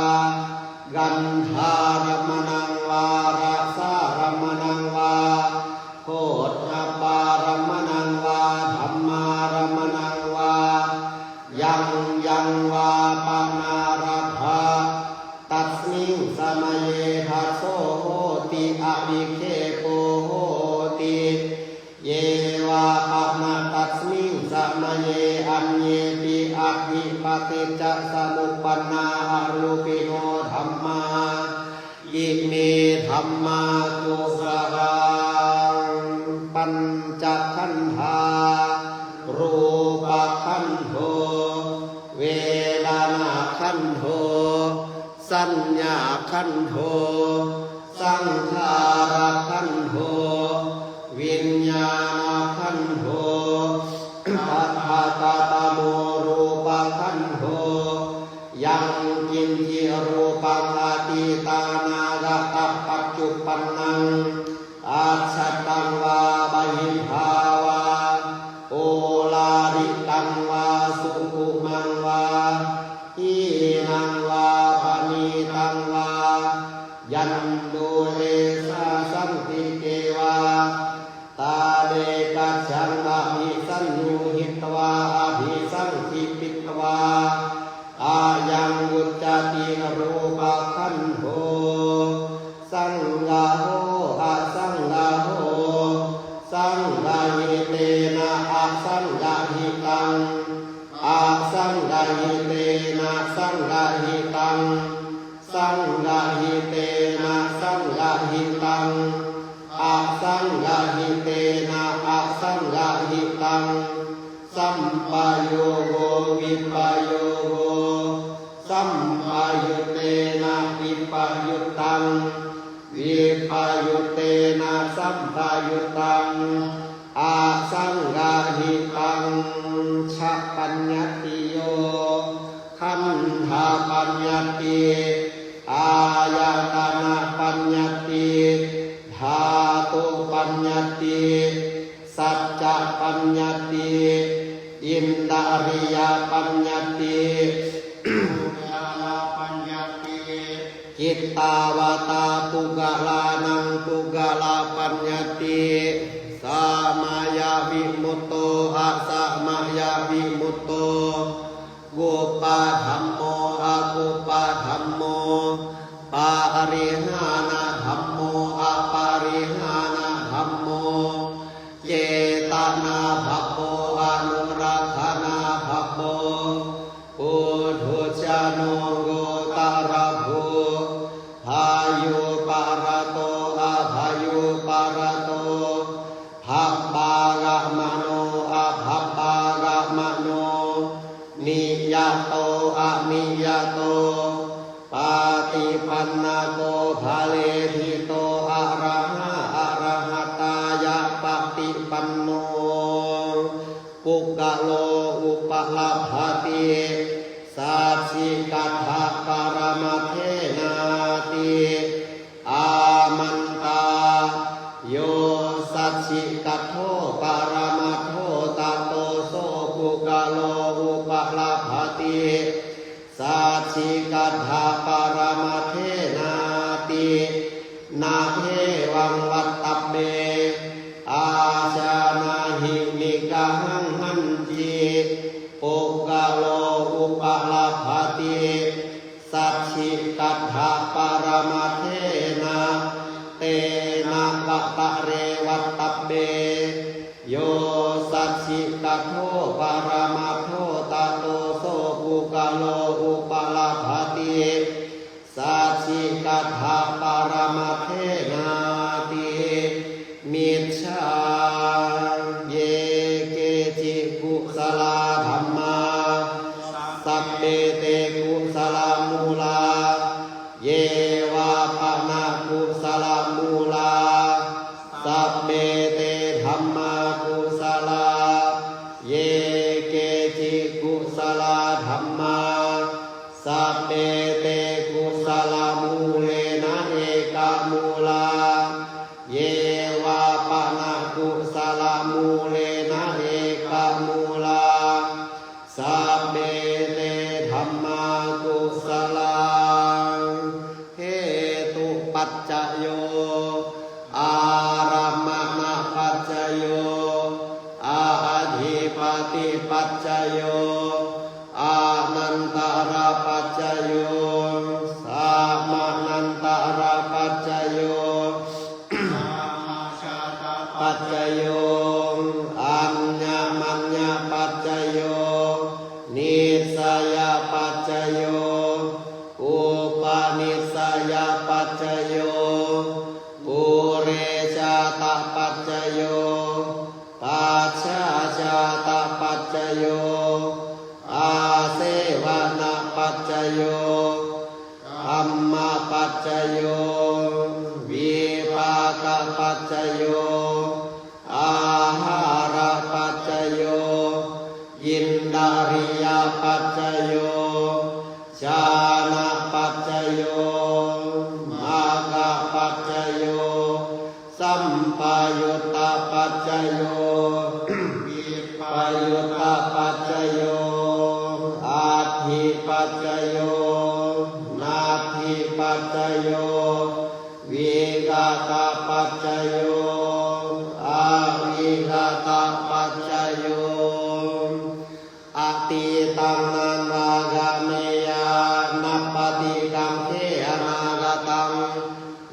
กันธารมณังวารสารมณังวาโคตรปารมณังวาธัมมารมณังวายังวาปานารัฐาตัสมิงสมัยทัสโสโหติอภิเคโปโหติเยวาปานาตัสมิงสมัยอัญเยติอภิปติจจสมุปปนาอรูปิโนธัมมาอิเมธัมมากุสลังปัญจขันธารูปขันโธเวทนาขันโธสัญญาขันโธสังขารขันโธวิญญาณขันโธปัฏฐกตโมรูปขันโธยังกินจิรูปังอาติตานาคตัปปัจจุปันนังอาชัตตังวาบาหิภาวาโอลาริตังวาสุขุมังวาอีนังวาปณีตังวายันดูเลสาสัมติเกวาตาเดกัจฉังอภิสัญญูหิตวาอภิสังคิปิตวาอายังอุจจติรูปขันโธสังฆาโหอะสังฆาโหสังฆาหิเตนะอะสังฆาหิตังอะสังฆาหิเตนะสังฆาหิตังสังฆาหิเตนะสังฆาหิตังอะสังฆาหิเตนะอะสังฆาหิตังสัมปโยโกวิปโยโกสัมปยุเต ปยุตตังวิปยุตเตนะสัมปยุตตังอาสังกาหิตังชะปัญญติโยขันธาปัญญติอายตนะปัญญติธาตุปัญญติสัจจะปัญญติอินทริยปัญญติปัญญติจิตตาวตาปุกลานังปุกลาปัญญติสามายาวิมุตโตอะสามายาวิมุตโตกุปาธัมโมอะกุปาธัมโมปาริหานะธัมโมอะปาริหานะธัมโมเจตนาภัพโพอนุรักขณาภัพโพปุถุชาโนโกตระโภพายุปารโตอะพายุปารโตภัพปากะมโนอะภัพปากะมโนนิยโตอะนิยโตปาติปันนาโกภาเลทิโตอะระหะอะระหะตายะปฏิปันโนปุกกะโลอุปลัพพติสัจฉิกัตถะปรมัตเถนาติอามันตาโยสัจฉิกัตโธปรมัตโธตโตโสปุกกะโลอุปลัพพติสัจฉิกัตถะปรมัตเถนาตินาเทวังวัตตเบอาชานาหิมิกะหังหันติปุกกะโลอุปลัพพติสัจฉิกัตถะปรมัตเถนะเตนะวัตตะเรวัตตเบโยสัจฉิกัตโธปรมัตโธตโตโสปุกกะโลอุปลัพพติสัจฉิกัตถะปรมัตเถนาติมิจฉาเยเกจิกุสลาธัมมาสัพเพเตกุสลามูลาเยวาปะนะกุสลามูลาสัพเพเตธัมมากุสลาเยเกจิกุสลาธัมมาสัพเพเตกุสลามูเลนะเอกามูลาเยวาปะนะกุสลามูเลนะเอกามูลาสัพเพเตธัมมากุสลาเหตุปัจจโยอารัมมณปัจจโยอาธิปติปัจจโยอานันตระปัจจโยสามานันตระปัจจโยปัจจโยอัญญมัญญปัจจโยนิสยปัจจโยอุปนิสยปัจจโยปุเรชาตปัจจโยปัจฉาชาตปัจจโยอาเสวนาปัจจโยธัมมาปัจจโยวิปากปัจจโยอาหารปัจจโยอินทริยปัจจโยฌานปัจจโยมรรคปัจจโยสัมปยุตตปัจจโยวิปยุตตปัจจโยอาทิปัจจโยนาทิปัจจโยวิกตปัจจโยอาวิกตปัจจโยอติตังนังวากาเมยานัปปติกังเทอนาคตัง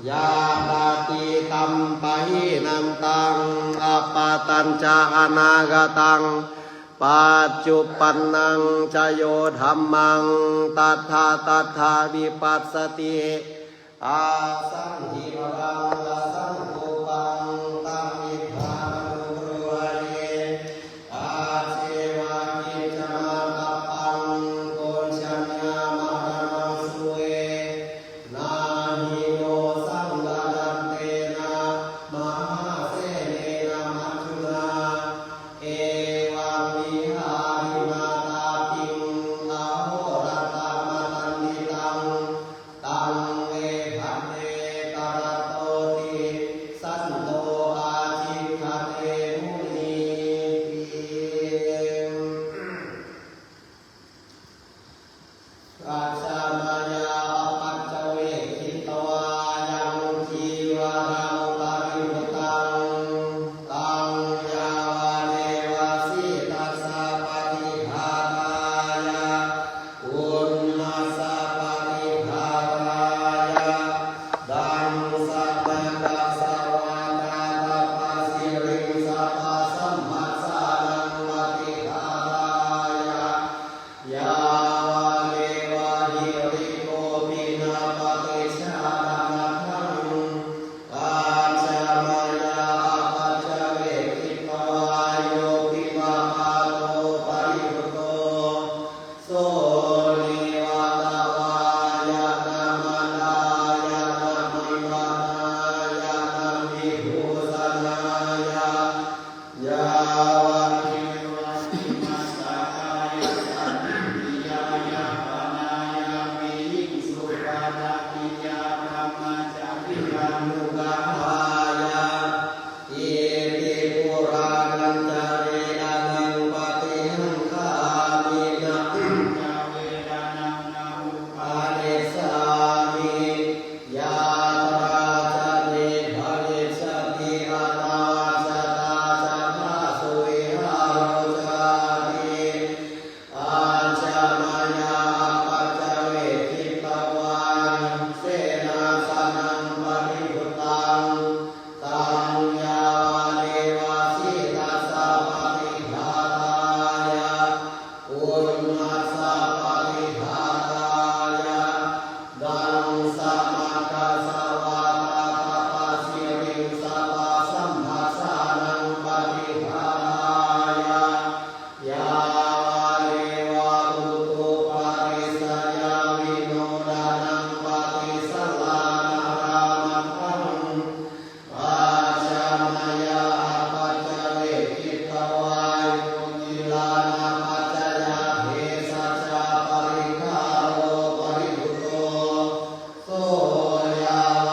ยาตาติตัมปะหินันตังอปาตัญจาอนาคตังปัจจุปันนังจโยธัมมังตัทธาตัทธาวิปัสสติอาสังหิรังละสังโฆปังตัมมิภานุปรวเรอาเจวะกิจมาตปังโกญชัญญามารณสุเวนา นุกขายะอิติปุรานันจาเรอานังปฏิหังคามินะ จาเวดานังนามุปา อาเนสามิยาตราชนิภริสติอาตาสตาสัทธาสุวิหารโจาติอาจามายาปัจจเวทิตวันเสนาสนังปริภุตังตังยาวเนวาสิตัสสะปฏิภาตายะอุณมัสสะปฏิภาตายะดังสมัคคสวาตาตาปัสสิริงสัพพะสัมภาสานังปฏิภาตายะยาวเนวะอุตุปาริสยาวิโนดานังปฏิสัลลานารามังคังปัจจามายาปัจจเวทิตวายุจิลานาปัจจยาเทสัจจาปริคาโรปริภุโตโสยาว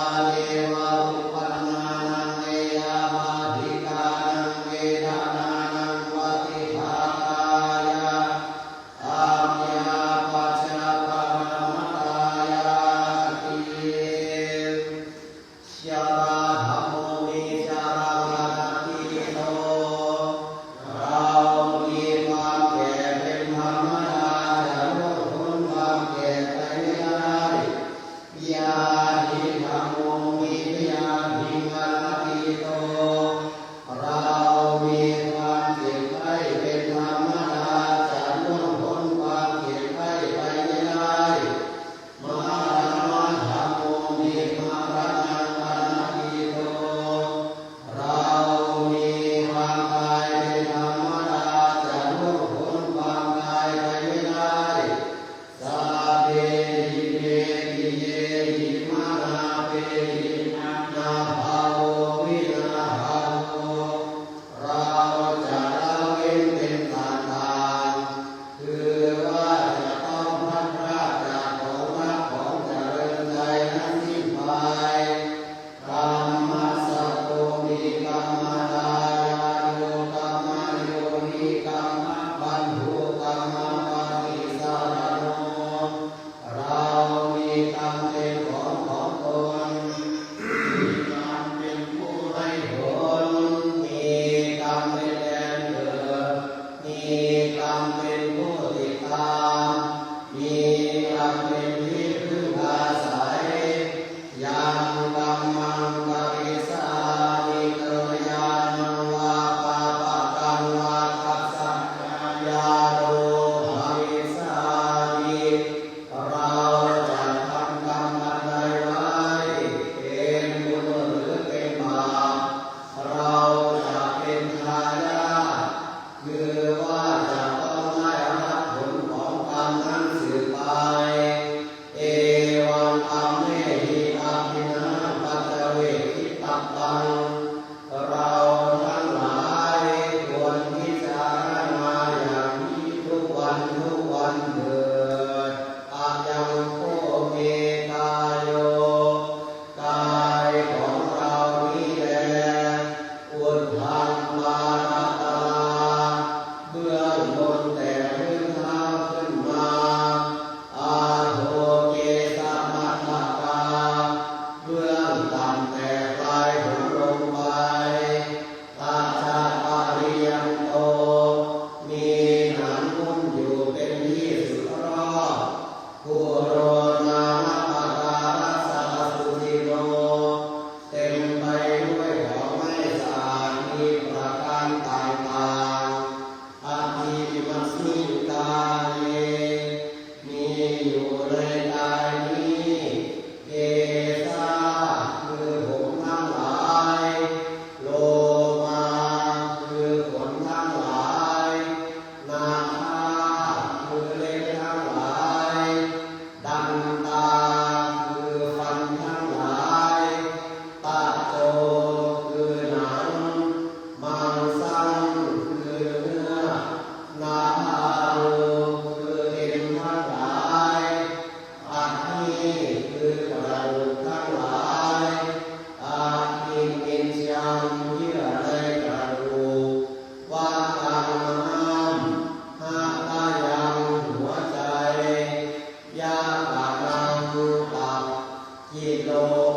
กิโล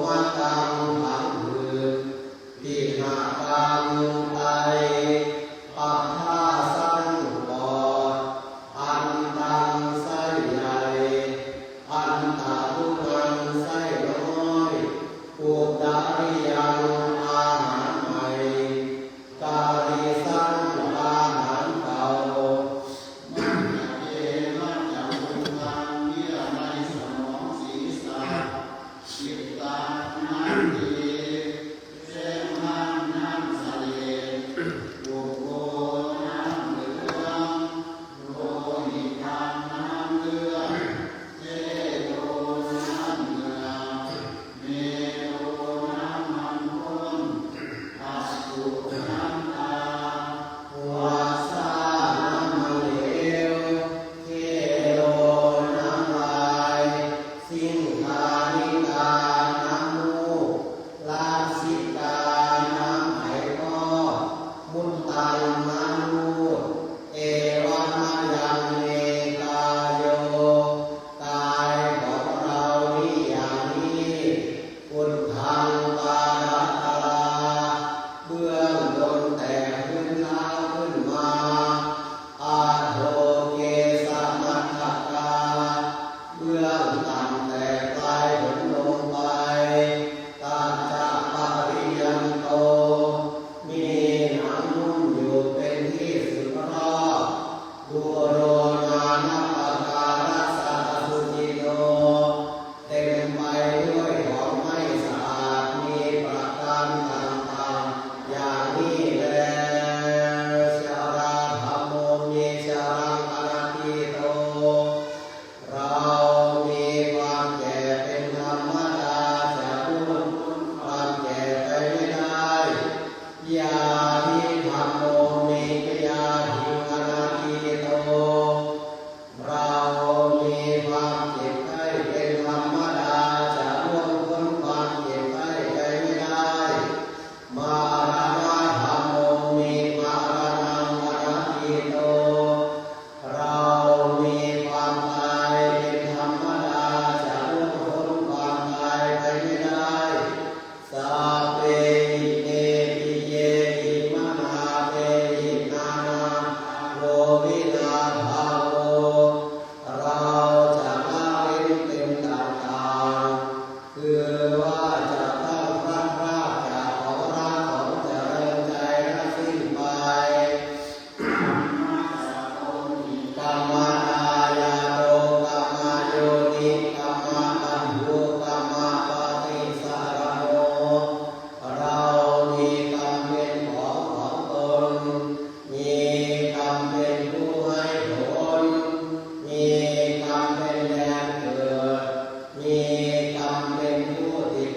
มะตังผังผืนทิหากังไตปัปพาสังปอดอันตังไส้ใหญ่อันตาทุนังไส้น้อยอุดาริยังอาหารใหม่กาลิสังอาหารเก่ามัจเจมัจจังมุทังเยื่อในสมองศีรษะจิตตานันติเสมังนันสเลบุโกน้ำเหลืองโลหิตน้ำเหลืองเจโตน้ำเหลืองเมโตน้ำมันข้นอัสสุน้ำตาวาสาน้ำมันเหลวเคโลน้ำลายสิงคานิกาน้ำมูกลาสิกาน้ำไขข้อมุนตังน้ำมูดเอวานายังเนกายโยกายของเรานี่อย่างนี้พุทธังปารัตตาเบื้องบนแต่พื้นเท้าขึ้นมาอาโทเกสมัทธกาเบื้องต่ำแต่ปลายผมลงไปตัจจะปริยันโตมีหนังนุ่มอยู่เป็นที่สุดรอบบุโรนานาปการัสสะสุจิโตเต็มไปด้วยของไม่สะอาดมีประการต่างๆอย่างนี้แลชาราธรรมโมมีชารังอนัตติโตเรามีความแก่เป็นธรรมดาจะล่วงพ้นความแก่ไปไม่ได้ยาหิธรรมโมมียาหิอนัตติโตเรามีความเจ็บไข้เป็นธรรมดาจะล่วงพ้นความเจ็บไข้ไปไม่ได้มาราณธรรมโมมีมารานังอนัตติโตเรามีความตายเป็นธรรมดาจะล่วงพ้นความตายไปไม่ได้สัพเพหิเตปิเยหิมนาเปหินานาโลวินาภาโวเราจะละเว้นเป็นต่างๆคือว่าจะต้องพลัดพรากจากของรักของเจริญใจและสิ้นไปกัมมายาโรกัมมาโยนิกัมมาปัญโยกัมมาปฏิสารโนเรามีกรรมเป็นของตนมีกรรมเป็นผู้ให้ผลมีกรรมเป็นแดนเกิดมีกรรมเป็นผู้ติด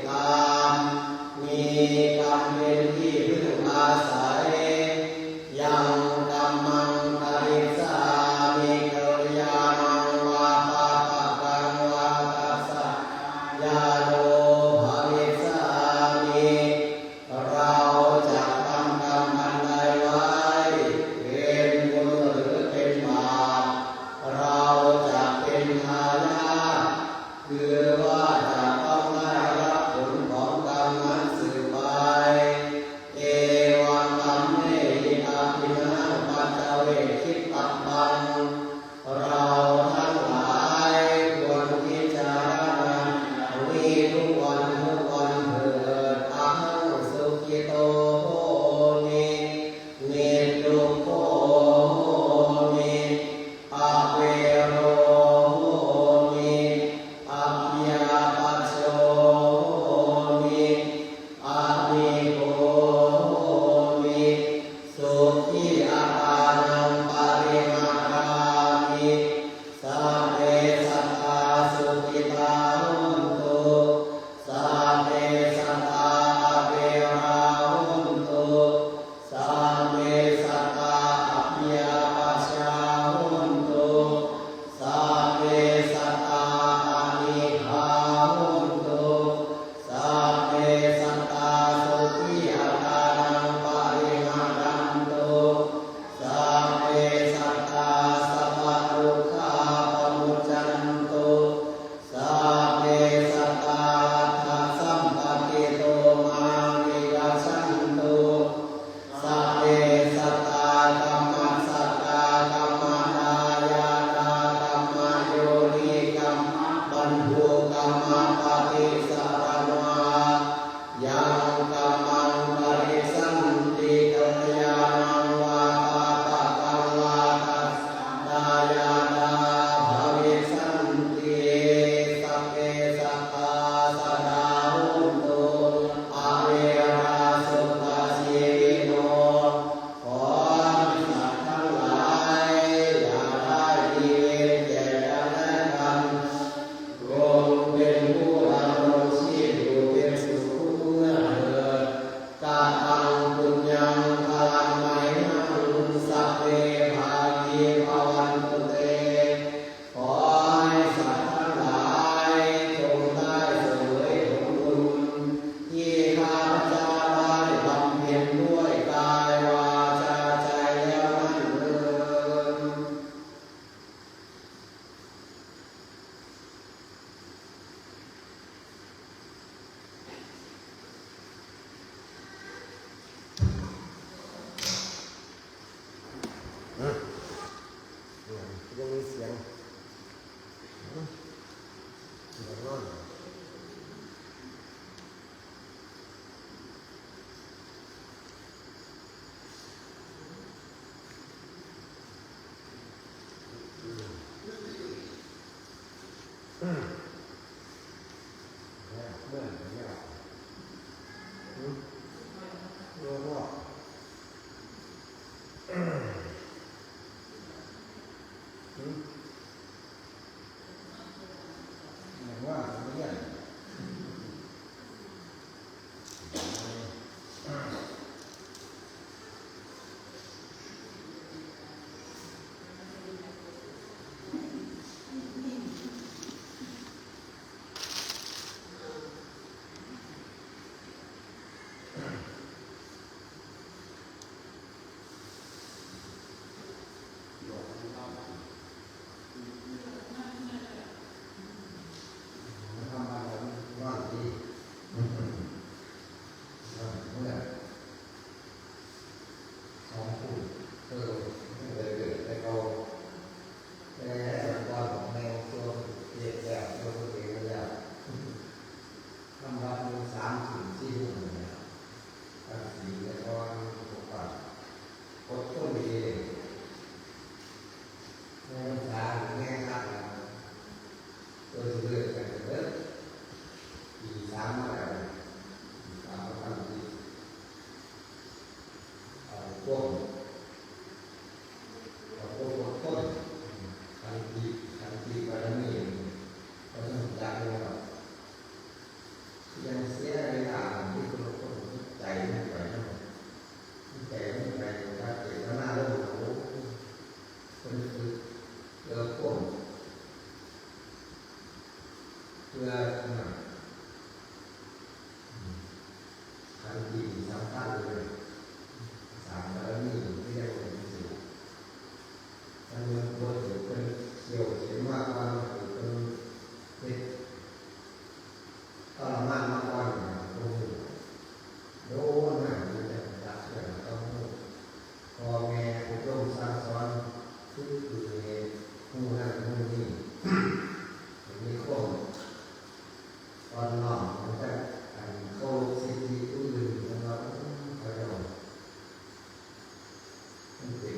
3-4 ชั่วโมงนะครับการสีแล้วก็บอกว่าอดทนดีแม่ภาษาแม่ครับโดยเรื่องกันเยอะปี3มาแล้วปี3มาทำที่พวกต้นทันทีบารมีก็ต้องจัดเลยครับยังเสียเวลาที่คนใจไม่ไปใจไม่ไปถ้าเกิดหน้าเริ่มโอ้คนคือเลิกก้มเพื่อทันทีสำคัญเลยสามบารมีที่ได้เป็นสิ่งถ้าเมื่อตัวถือเป็นเกี่ยวเสียมากกว่าถือเป็นเด็กทรมานมากกว่าโดนหนักมันจะจับเสือต้องพ่อแม่ผู้ร่วมสร้างสอนทุกผู้นั่นผู้นี้มีคนตอนนอนมันจะเข้าสิทธิผู้อื่นแล้วก็เขาจะมันเป็น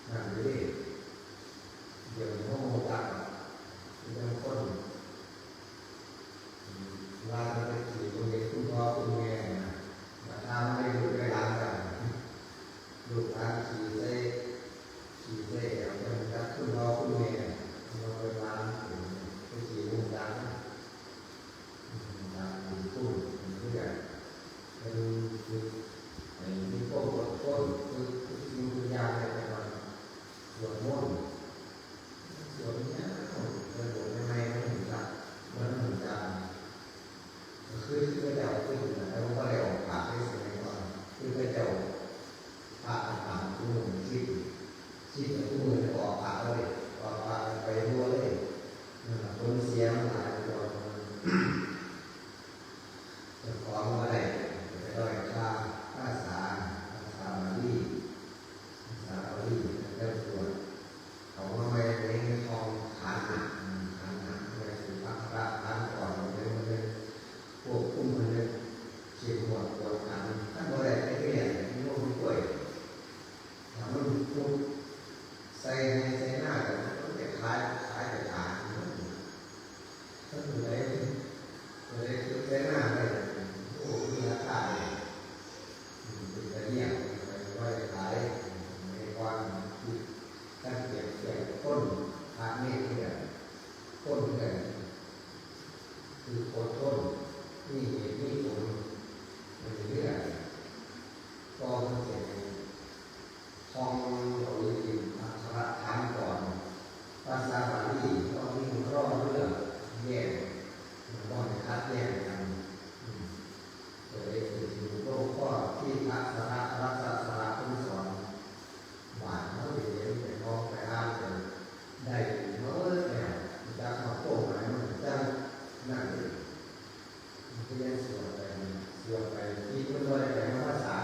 นั่นเลยเดี๋ยวน้องจับยังคนลาไปขี่ตรงนี้คุณพ่อคุณแม่มาทำให้ลูกได้ล้างกันลูกล้างขี่เส้เอาไปจับคุณพ่อคุณแม่เราไปล้างไปขี่ลูกล้างพูดทุกอย่างเป็นมีพวกคือสิ่งทุกอย่างในวันสวดมนต์สวดนี้สวดไม่ไม่ถึงจับมันถึงจับคือพระเจ้าขึ้นแล้วก็ได้ออกปากให้แสดงว่าคือพระเจ้าพระต่างๆผู้หนึ่งที่ผู้หนึ่งออกปากเลยออกปากไปรั่วเลยคนเสียงหลายตัวจะขอมาได้ไปด้อยค่าภาษาบาลีแล้วตัวเขาว่าไม่ได้ทองขันหนักเลยสุภาพขันก่อนเลยมันเลยพวกพุ่มมันเลยเฉียบหัวปวดขันถ้าไม่ได้ไปเรียนที่โลกมันป่วยถ้ามันพุ่มใส่หน้ากันมันจะคล้ายกับขาถ้าอยู่ไหนเลยใส่หน้าเลยโอ้มีราคาเลยเป็นตะเกียบไปไว้ขายในวันที่ตั้งเก็บต้นพระเนตรเนี่ยต้นเนี่ยคือโคต้นนี่ผลมันเรื่อยก็มันเสร็จทองเราเรียนอักขระฐานก่อนภาษาบาลีก็มีรอบเรื่องแยกมันต้องคัดแยกกันเลยคือโลกก็ที่พระสระรักษาสระผู้สอนหวานเขาเรียนไปมองไปอ่านเลยได้เมื่อแล้วจะมาโต้อะไรมันจะนั่นเองที่ยังสวดไปที่มันลอยไปในภาษา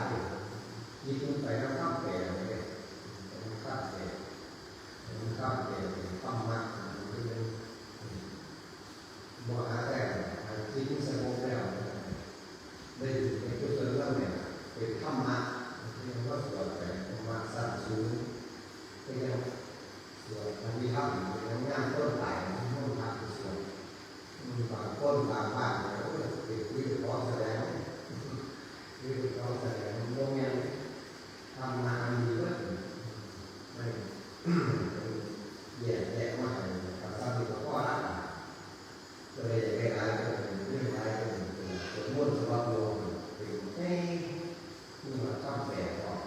ที่มันไปน้ำข้ามแปลเลยน้ำข้ามแปลความมากที่มันบ่หาแต่ที่มันสงบแล้วได้ในตัวเรื่องเนี่ยเป็นธรรมะที่มันก็สวดไปธรรมะสั้นสูงที่ยังสวดมันมีธรรมเป็นงานต้นไหลที่มันทำสวดมีบางต้นบางบ้านแล้วเป็นที่ร้องแสดงโมเมนต์ทำงานดีมากไม่แย่มากเลยภาษาที่ก็รักก็เลยได้หลายคนเรื่องหลายคนเป็นมุ่นสวัสดิ์โลกเป็นนี่มาข้ามแปลก่อน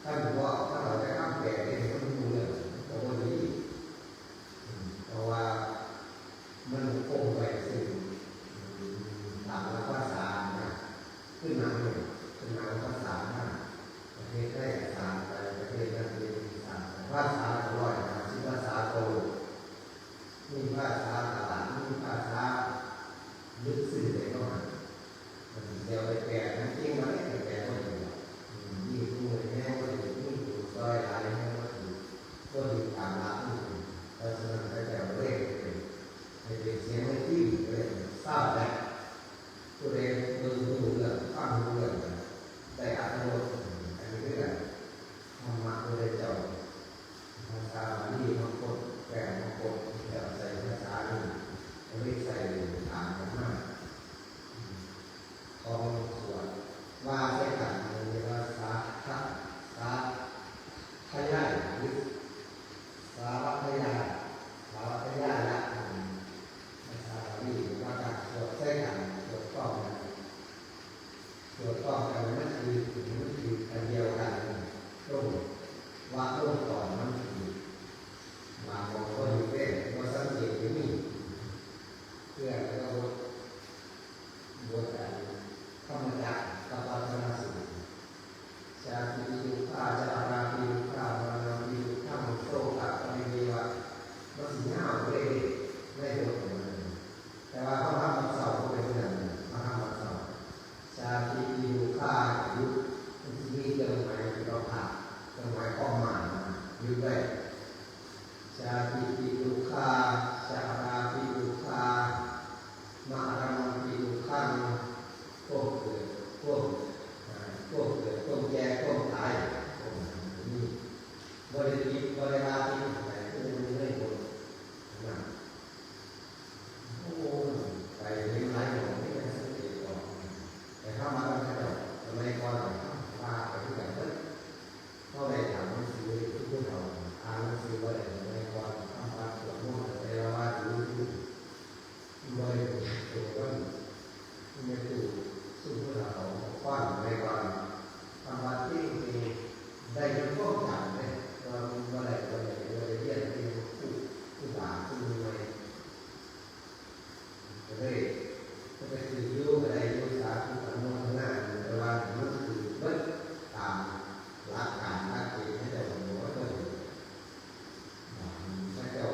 ถ้าบอกว่าถ้าเราได้ข้ามแปลเนี่ยมันรู้เรื่องแต่วันนี้เพราะว่ามันคงไปสิ่งตามภาษาขึ้นมาภาษาประเทศได้ศาสตร์ไปประเทศนั้นเป็นศาสตร์ภาษาลอยภาษาโตมีภาษาตลาดมีภาษาลึกซึ้งเลยก็มาเดี๋ยวไปแปลนั่นจริงไหมแปลก็ถูกยิ่งพูดแน่ก็ถูกยิ่งถูกซอยหลายแน่ก็ถูกก็ถูกตามหลักที่ถูกเพราะฉะนั้นก็จะเรียกเป็นเสียงที่เรียกทราบได้ ผู้ใดเบิ่งรู้เรื่องฟังรู้เรื่องได้อรรถรสอันนี้คือกันธรรมะผู้ใดเจ้าภาษาบาลีบางคนแปลบางคนจะใส่ภาษาอื่นไม่ใส่ถามกันมากของส่วนว่าใช่กันเรียกว่าสาพยายหรือสาวัพยายละภาษาบาลีว่าการสวดใช่กันสวดต้องกันมันคืออันเดียวกันต้นว่าต้นก่อนมันคือมาบอกว่าอยู่เว้นว่าสังเกตอยู่นี่เพื่อเราบทการธรรมจักรกับปัจจนาสูตรชาติยุคาจาราภิยุคามรณะภิยุคามุโสกะปริเววะมันสิ่งที่เอาเลยไม่โดดของมันแต่ว่าเขาทำมาสอบเขาเป็นเรื่องมาทำมาสอบชาติยุคายุคมันจะมีเครื่องหมายที่เราผ่าเครื่องหมายข้อหมายยุคได้ชาติยุคาจาราภิยุคามารณะภิยุคาพวกเกิดพวกแก่พวกตายพวกนี้บริจิตบริวารที่ไหนก็ไม่ได้ผลนะโอ้ไปเลี้ยงไร้หมดไม่ได้สังเกตหรอกแต่ถ้ามาต้องใช้ดอกทำไมก่อนว่าไปที่ไหนเท่าไรถามหนังสือทุกคนเราอ่านหนังสือว่าอะไรทำไมก่อนทำการสวดมนต์แต่ละว่าดูบริบทตัวว่าไม่ถูกซึ่งพวกเราคว้าในวันทำวันที่ได้ยินพวกอย่างเนี่ยวันไหนเรียนที่ผู้บาผู้มีไว้ก็เลยคือยุ่งอะไรยุ่งสาธุสำนวนหน้าแต่ว่ามันคือเบิดตามหลักการหลักเกณฑ์ให้เรารู้ว่าต้องให้เรา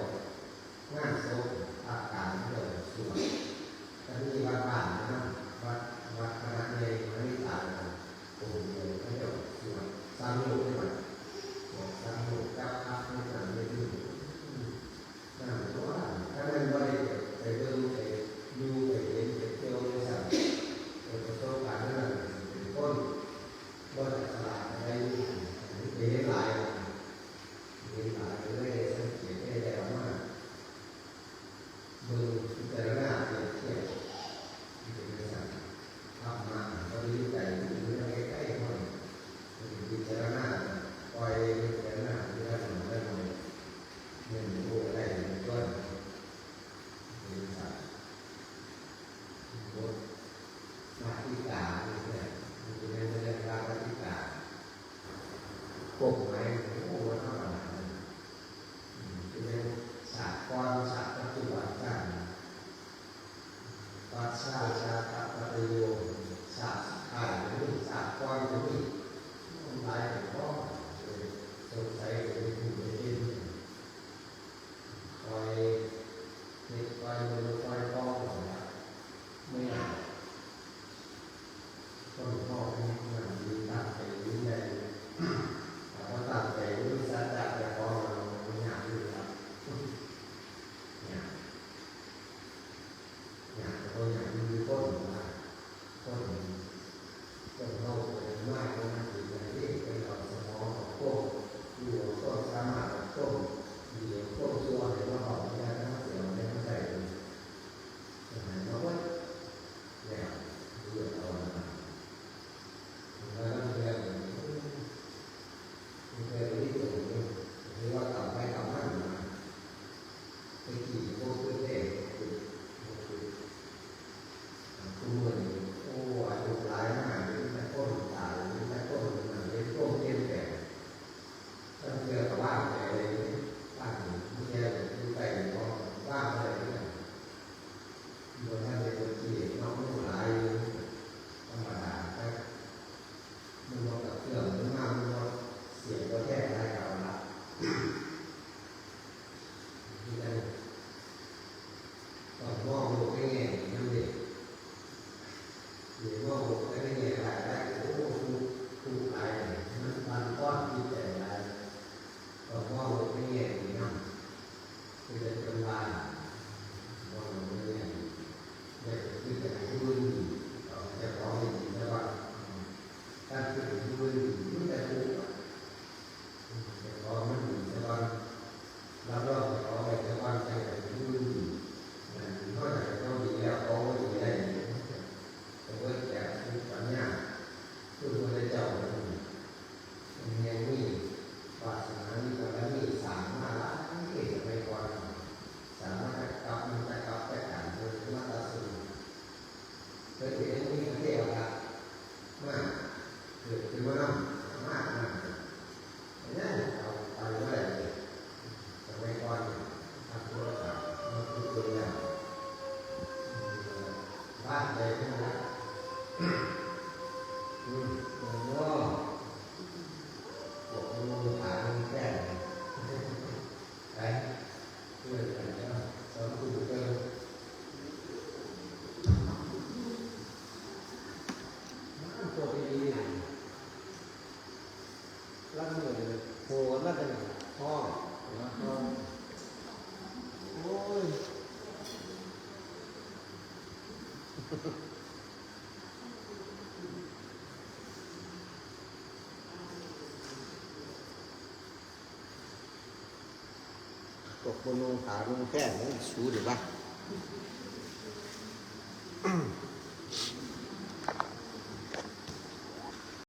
งานโซ่หลักการให้เราสวดแต่ที่วัดบ้านนะวัดคณะเองไม่ได้ตายโอ้โหให้เราสวดสร้างโลกให้มันสร้างโลกกับพักในสามเดือนนั่นเพราะว่าถ้ามันไม่ได้ไปเดินไปดูไปเห็นไปเที่ยวในสัตว์ประสบการณ์นั้นเป็นต้นว่าจะสลายอะไรเห็นหลายเลยสังเกตได้แล้วว่ามือพิจารณาเปรียบเทียบเป็นสัตว์ทำมาก็ดีใจอยู่เรื่องใกล้ๆหน่อยพิจารณาปล่อยพิจารณาที่เราทำได้หน่อยเงินโอ้ได้เป็นต้นเป็นสัตว์บทมาติกาเนี่ยมันจะเป็นเรื่องราวมาติกาพวกไหนโอ้เท่าไหร่จะเป็นศาสตร์ก้อนศาสตร์ปัจจุบันกันปัจฉาชาตปริโยศาสตร์ขายหรือศาสตร์ก้อนจะมีหลายแต่ก็สงสัยในผู้ในดินคอยเด็กคอยมือคอยป้องไม่อยากต้นพ่อที่มันดีตั้งใจดีใหญ่แต่ว่าตั้งใจรู้สัจจะแต่พอเราไม่อยากอยู่แล้วอยากแต่ก็อยากมีคน เคยเห็นมีเทวดามากเกิดขึ้นมามากมากนี่เอาไปเมื่อไหร่สมัยก่อนทำธุรกิจมันคือตัวอย่างบ้านใหญ่ขนาดโอ้โหพวกมึงหาเงินแค่ไหนเพื่อนกันแล้วเราคุยกันตัวดีๆรักเหนื่อยโหรักกันพ่อแล้วก็โอ้ยตกบนลงขาลงแค่นี้ชูดีป่ะ